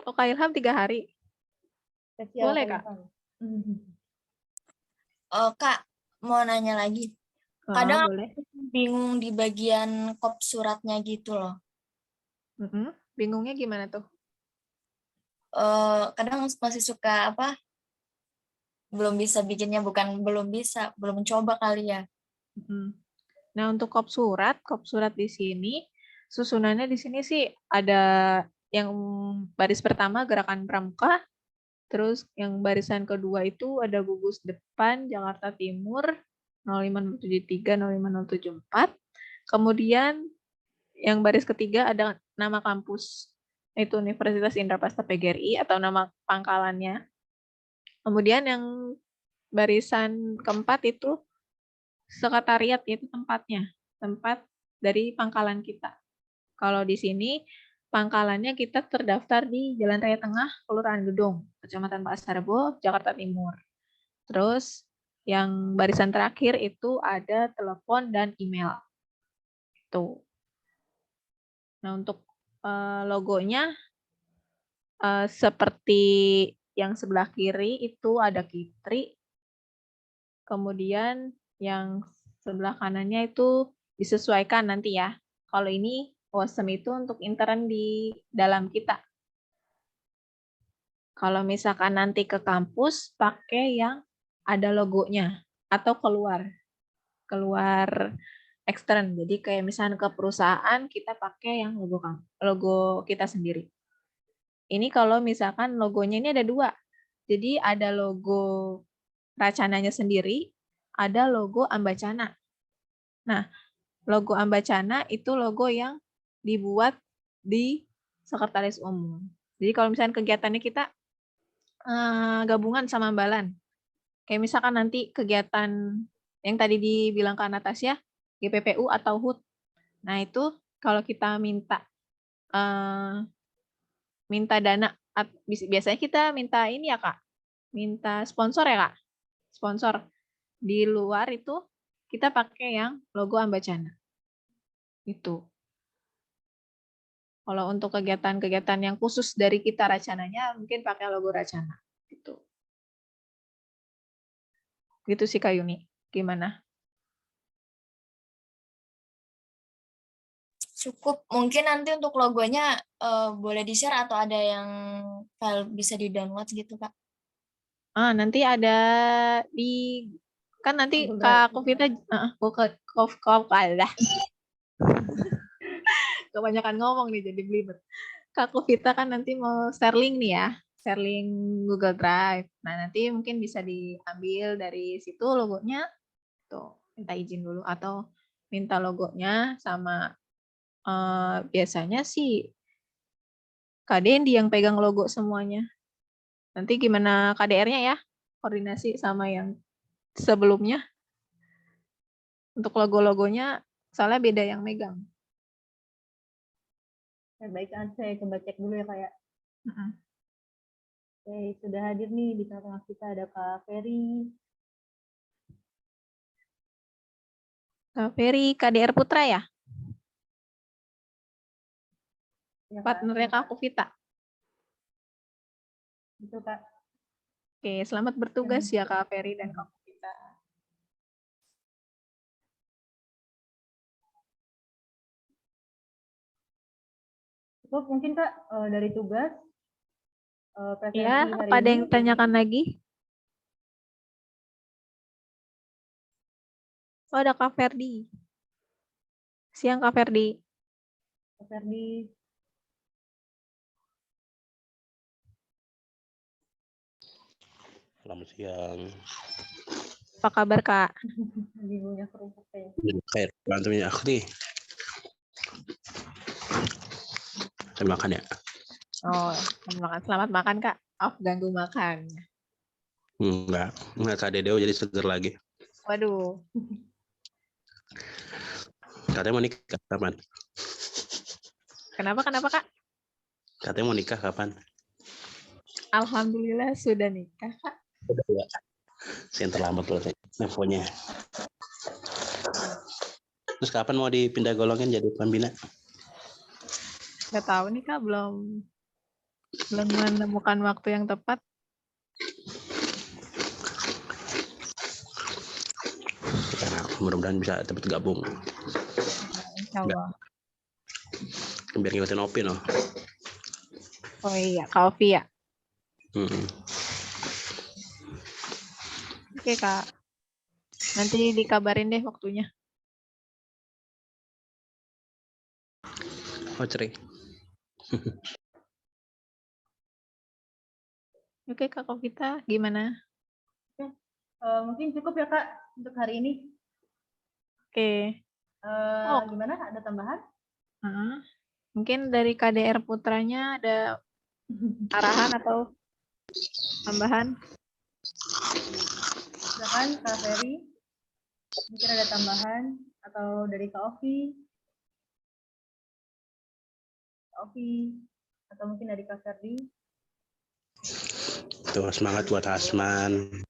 Oh, Kak Ilham 3 hari. Spesial Boleh, Kak Kak. Ilham. Oh, Kak, mau nanya lagi. Oh, Kadang boleh. aku bingung di bagian kop suratnya gitu loh. Bingungnya gimana tuh? Kadang masih suka apa? Belum bisa bikinnya, bukan belum bisa, belum coba kali ya. Nah, untuk kop surat di sini susunannya di sini sih ada yang baris pertama gerakan pramuka, terus yang barisan kedua itu ada gugus depan Jakarta Timur 05073 05074. Kemudian yang baris ketiga ada nama kampus, itu Universitas Indraprasta PGRI atau nama pangkalannya. Kemudian yang barisan keempat itu sekretariat, yaitu tempatnya, tempat dari pangkalan kita. Kalau di sini pangkalannya kita terdaftar di Jalan Raya Tengah, Kelurahan Gedung, Kecamatan Pasar Rebo, Jakarta Timur. Terus yang barisan terakhir itu ada telepon dan email. Itu. Nah, untuk logonya seperti yang sebelah kiri itu ada Kitri. Kemudian yang sebelah kanannya itu disesuaikan nanti ya. Kalau ini WOSEM itu untuk intern di dalam kita. Kalau misalkan nanti ke kampus pakai yang ada logonya atau keluar ekstern. Jadi kayak misalnya ke perusahaan kita pakai yang logo kita sendiri. Ini kalau misalkan logonya ini ada 2. Jadi ada logo Racananya sendiri, ada logo Ambacana. Nah, logo Ambacana itu logo yang dibuat di Sekretaris Umum. Jadi kalau misalnya kegiatannya kita gabungan sama Ambalan. Kayak misalkan nanti kegiatan yang tadi dibilang Kak Natasya, GPPU atau HUT. Nah, itu kalau kita minta dana, biasanya kita minta ini ya Kak, minta sponsor ya Kak. Sponsor. Di luar itu kita pakai yang logo Ambacana. Itu. Kalau untuk kegiatan-kegiatan yang khusus dari kita Racananya, mungkin pakai logo Racana. Gitu. Gitu sih Kak Yuni. Gimana? Cukup. Mungkin nanti untuk logonya boleh di-share atau ada yang file bisa di-download gitu, Kak? Nanti ada di kan nanti Kak Kofita kebanyakan ngomong nih jadi belibet. Kak Kofita kan nanti mau share link nih ya, share link Google Drive. Nah, nanti mungkin bisa diambil dari situ logonya, tuh minta izin dulu atau minta logonya sama biasanya sih Kak Dendi yang pegang logo semuanya. Nanti gimana KDR-nya ya? Koordinasi sama yang sebelumnya. Untuk logo-logonya, soalnya beda yang megang. Baik, saya coba cek dulu ya Kak ya. Oke, sudah hadir nih di tengah-tengah kita ada Kak Ferry. Kak Ferry, KDR Putra ya? Ya, Kak. Partnernya Kak Kuvita. Itu Kak. Oke, selamat bertugas ya Kak Ferry dan Kak Kuvita. Cukup mungkin Kak dari tugas. Ya, apa ada yang tanyakan lagi? Oh, ada Kak Ferdi. Siang Kak Ferdi. Kak Ferdi. Selamat siang. Apa kabar Kak? Lagi punya kerupuk ya. Khair, bantuin aku nih. Saya makan ya. Oh, selamat makan Kak. Ganggu makan. Enggak Kak Dedeo jadi seger lagi. Waduh. Katanya mau nikah kapan? Kenapa Kak? Katanya mau nikah kapan? Alhamdulillah sudah nikah Kak. Udah ya. Saya terlambat loh infonya. Terus kapan mau dipindah golongan jadi pembina? Nggak tahu nih Kak, belum menemukan waktu yang tepat. Mudah-mudahan bisa dapat gabung. Insya Allah. Biar ngikutin Opi loh. Oh iya, Kak Ovi ya. Oke Kak. Nanti dikabarin deh waktunya. Oh cerai. Oke Kak Kavita, gimana? Mungkin cukup ya Kak untuk hari ini. Oke. Gimana? Ada tambahan? Mungkin dari KDR Putranya ada arahan atau tambahan? Silakan Kak Ferry. Mungkin ada tambahan atau dari Kak Ovi. Atau mungkin dari Kak Ferdi. Tuh semangat buat Hasman.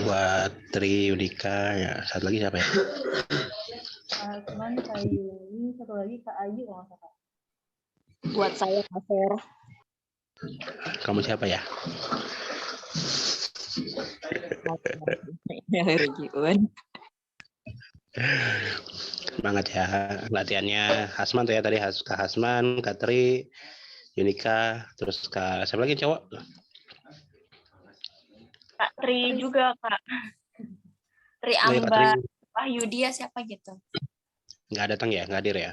Buat Tri, Yudika, ya satu lagi siapa ya? Hasman, Kak Yuni, satu lagi Kak Ayu kalau nggak salah. Buat saya Kak Fer. Kamu siapa ya? Semangat ya latihannya. Hasman tuh ya tadi Kak Hasman, Kak Tri, Yunika, terus Kak siapa lagi cowok? Kak Tri juga Kak. Tri Ambar, Wahyudia siapa gitu? Nggak datang ya, nggak hadir ya?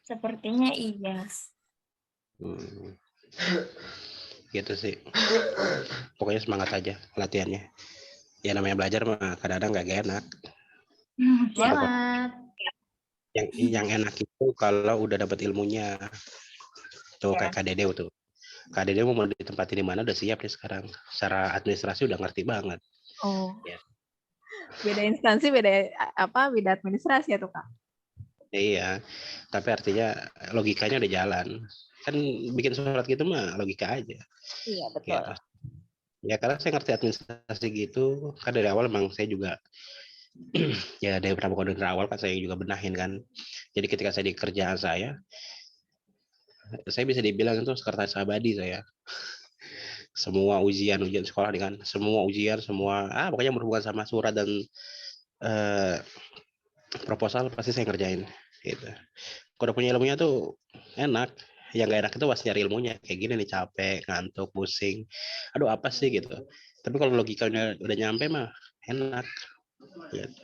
Sepertinya iya. Gitu sih. Pokoknya semangat aja latihannya. Ya namanya belajar mah kadang-kadang nggak enak. Semangat. Yang enak itu kalau udah dapat ilmunya. Tuh kayak Kak Dedeo tuh. Kak Dedeo mau ditempatin di mana udah siap nih sekarang. Secara administrasi udah ngerti banget. Oh. Ya. Beda instansi, beda administrasi ya tuh Kak. Iya. Tapi artinya logikanya udah jalan. Kan bikin surat gitu mah logika aja. Iya, betul. Gitu. Ya karena saya ngerti administrasi gitu. Kan dari awal emang saya juga ya dari beberapa kode dari awal kan saya juga benahin kan. Jadi ketika saya di kerjaan saya bisa dibilang itu sekretaris abadi saya. Semua ujian sekolah dengan semua ujian, semua pokoknya berhubungan sama surat dan proposal pasti saya ngerjain gitu. Kalau udah punya ilmunya tuh enak. Yang gak enak itu pas nyari ilmunya kayak gini nih, capek, ngantuk, pusing. Aduh apa sih gitu. Tapi kalau logikanya udah nyampe mah enak. Gitu.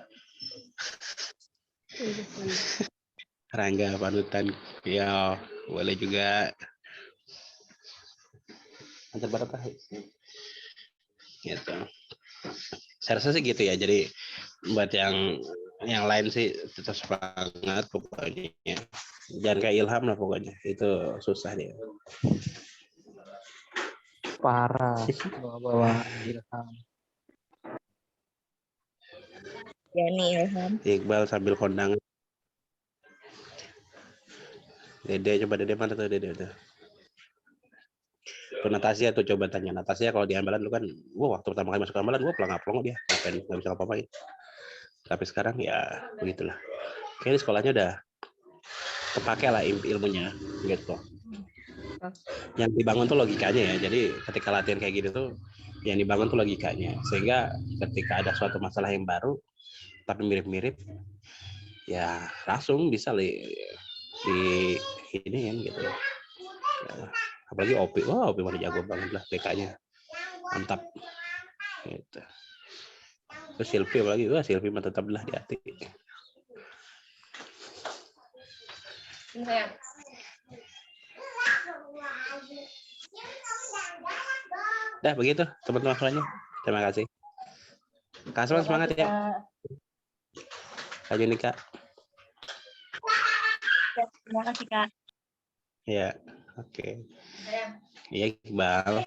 Rangga panutan ya boleh juga. Antar berapa? Gitu. Saya rasa sih gitu ya. Jadi buat yang Yang lain sih tetap semangat pokoknya. Jangan kayak Ilham lah pokoknya. Itu susah dia. Parah. Bawa-bawa Ilham. Ya nih Ilham. Iqbal sambil kondangan. Dede, coba Dede mana tuh Dede tuh? Tuh Natasha tuh coba tanya Natasha kalau di Ambalan lu kan, waktu pertama kali masuk ke Ambalan pelongo dia, ngapain nggak bisa apa-apain. Tapi sekarang ya begitulah. Kayaknya di sekolahnya udah kepake lah ilmunya gitu. Yang dibangun tuh logikanya ya. Jadi ketika latihan kayak gitu tuh yang dibangun tuh logikanya. Sehingga ketika ada suatu masalah yang baru tapi mirip-mirip ya langsung bisa di ini kan gitu. Ya, apalagi OP, OP mana jago banget lah PK-nya. Mantap. Gitu. Terus Silvi apalagi, Silvi mah tetap lah di hati. Dah begitu teman-teman semuanya. Terima kasih. Kak Asman semangat ya. Kak Junika. Terima kasih Kak. Ya, oke. Iya Iqbal.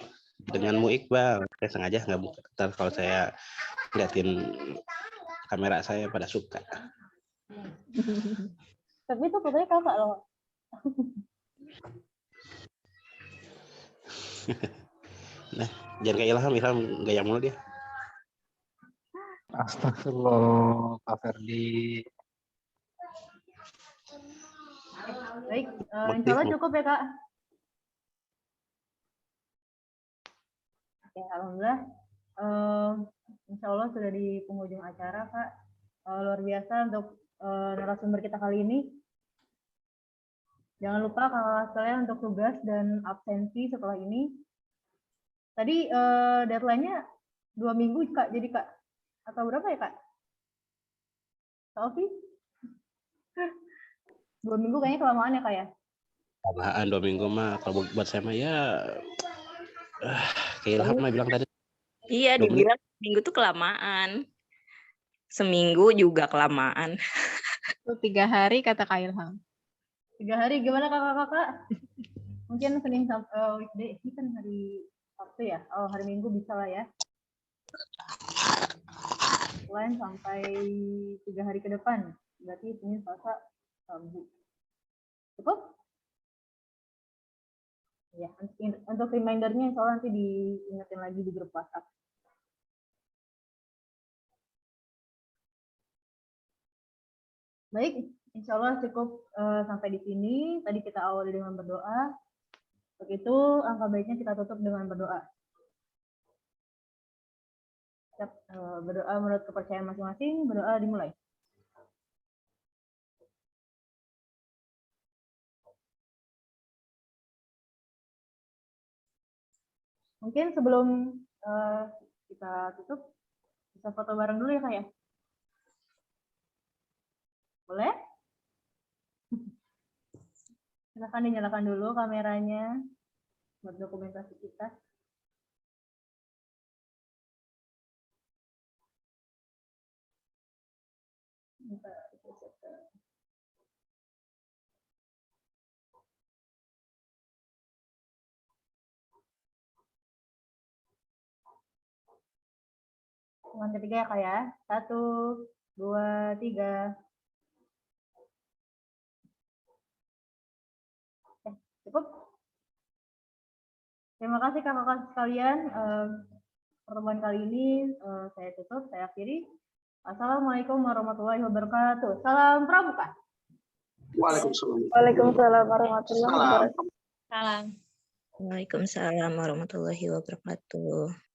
Denganmu Iqbal. Saya sengaja nggak buka. Ntar kalau saya liatin kamera saya pada suka. Tapi itu fotonya kakak loh. Nah, jangan kayak Ilham gaya mulu dia. Astagfirullah, Kak Ferdi. Baik, insya Allah cukup ya Kak. Oke, alhamdulillah. Insya Allah sudah di penghujung acara Kak. Luar biasa untuk narasumber kita kali ini. Jangan lupa kakak sekalian untuk tugas dan absensi setelah ini. Tadi deadline-nya 2 minggu Kak, jadi Kak. Atau berapa ya Kak? Kak Ovi? 2 minggu kayaknya kelamaan ya Kak ya? Kelamaan 2 minggu mah, kalau buat saya mah ya kayak Ilham mah bilang tadi. Iya, dibilang minggu tuh kelamaan. Seminggu juga kelamaan. 3 hari kata Kak Ilham. 3 hari gimana kakak-kakak? Mungkin Senin sampai weekday, ini kan hari Sabtu ya? Oh, hari Minggu bisa lah ya. Selain sampai 3 hari ke depan, berarti Senin, Selasa, Rabu. Cukup? Ya, untuk reminder-nya insya Allah nanti diingetin lagi di grup WhatsApp. Baik, insya Allah cukup sampai di sini. Tadi kita awali dengan berdoa. Begitu, angka baiknya kita tutup dengan berdoa. Berdoa menurut kepercayaan masing-masing, berdoa dimulai. Mungkin sebelum kita tutup, bisa foto bareng dulu ya Kak ya? Boleh? Silakan dinyalakan dulu kameranya buat dokumentasi kita. Yang ketiga ya Kak ya. 1, 2, 3. Cukup? Terima kasih kakak-kakak sekalian. Pertemuan kali ini saya tutup, saya akhiri. Assalamualaikum warahmatullahi wabarakatuh. Salam Pramuka. Waalaikumsalam. Waalaikumsalam warahmatullahi wabarakatuh. Salam. Waalaikumsalam warahmatullahi wabarakatuh.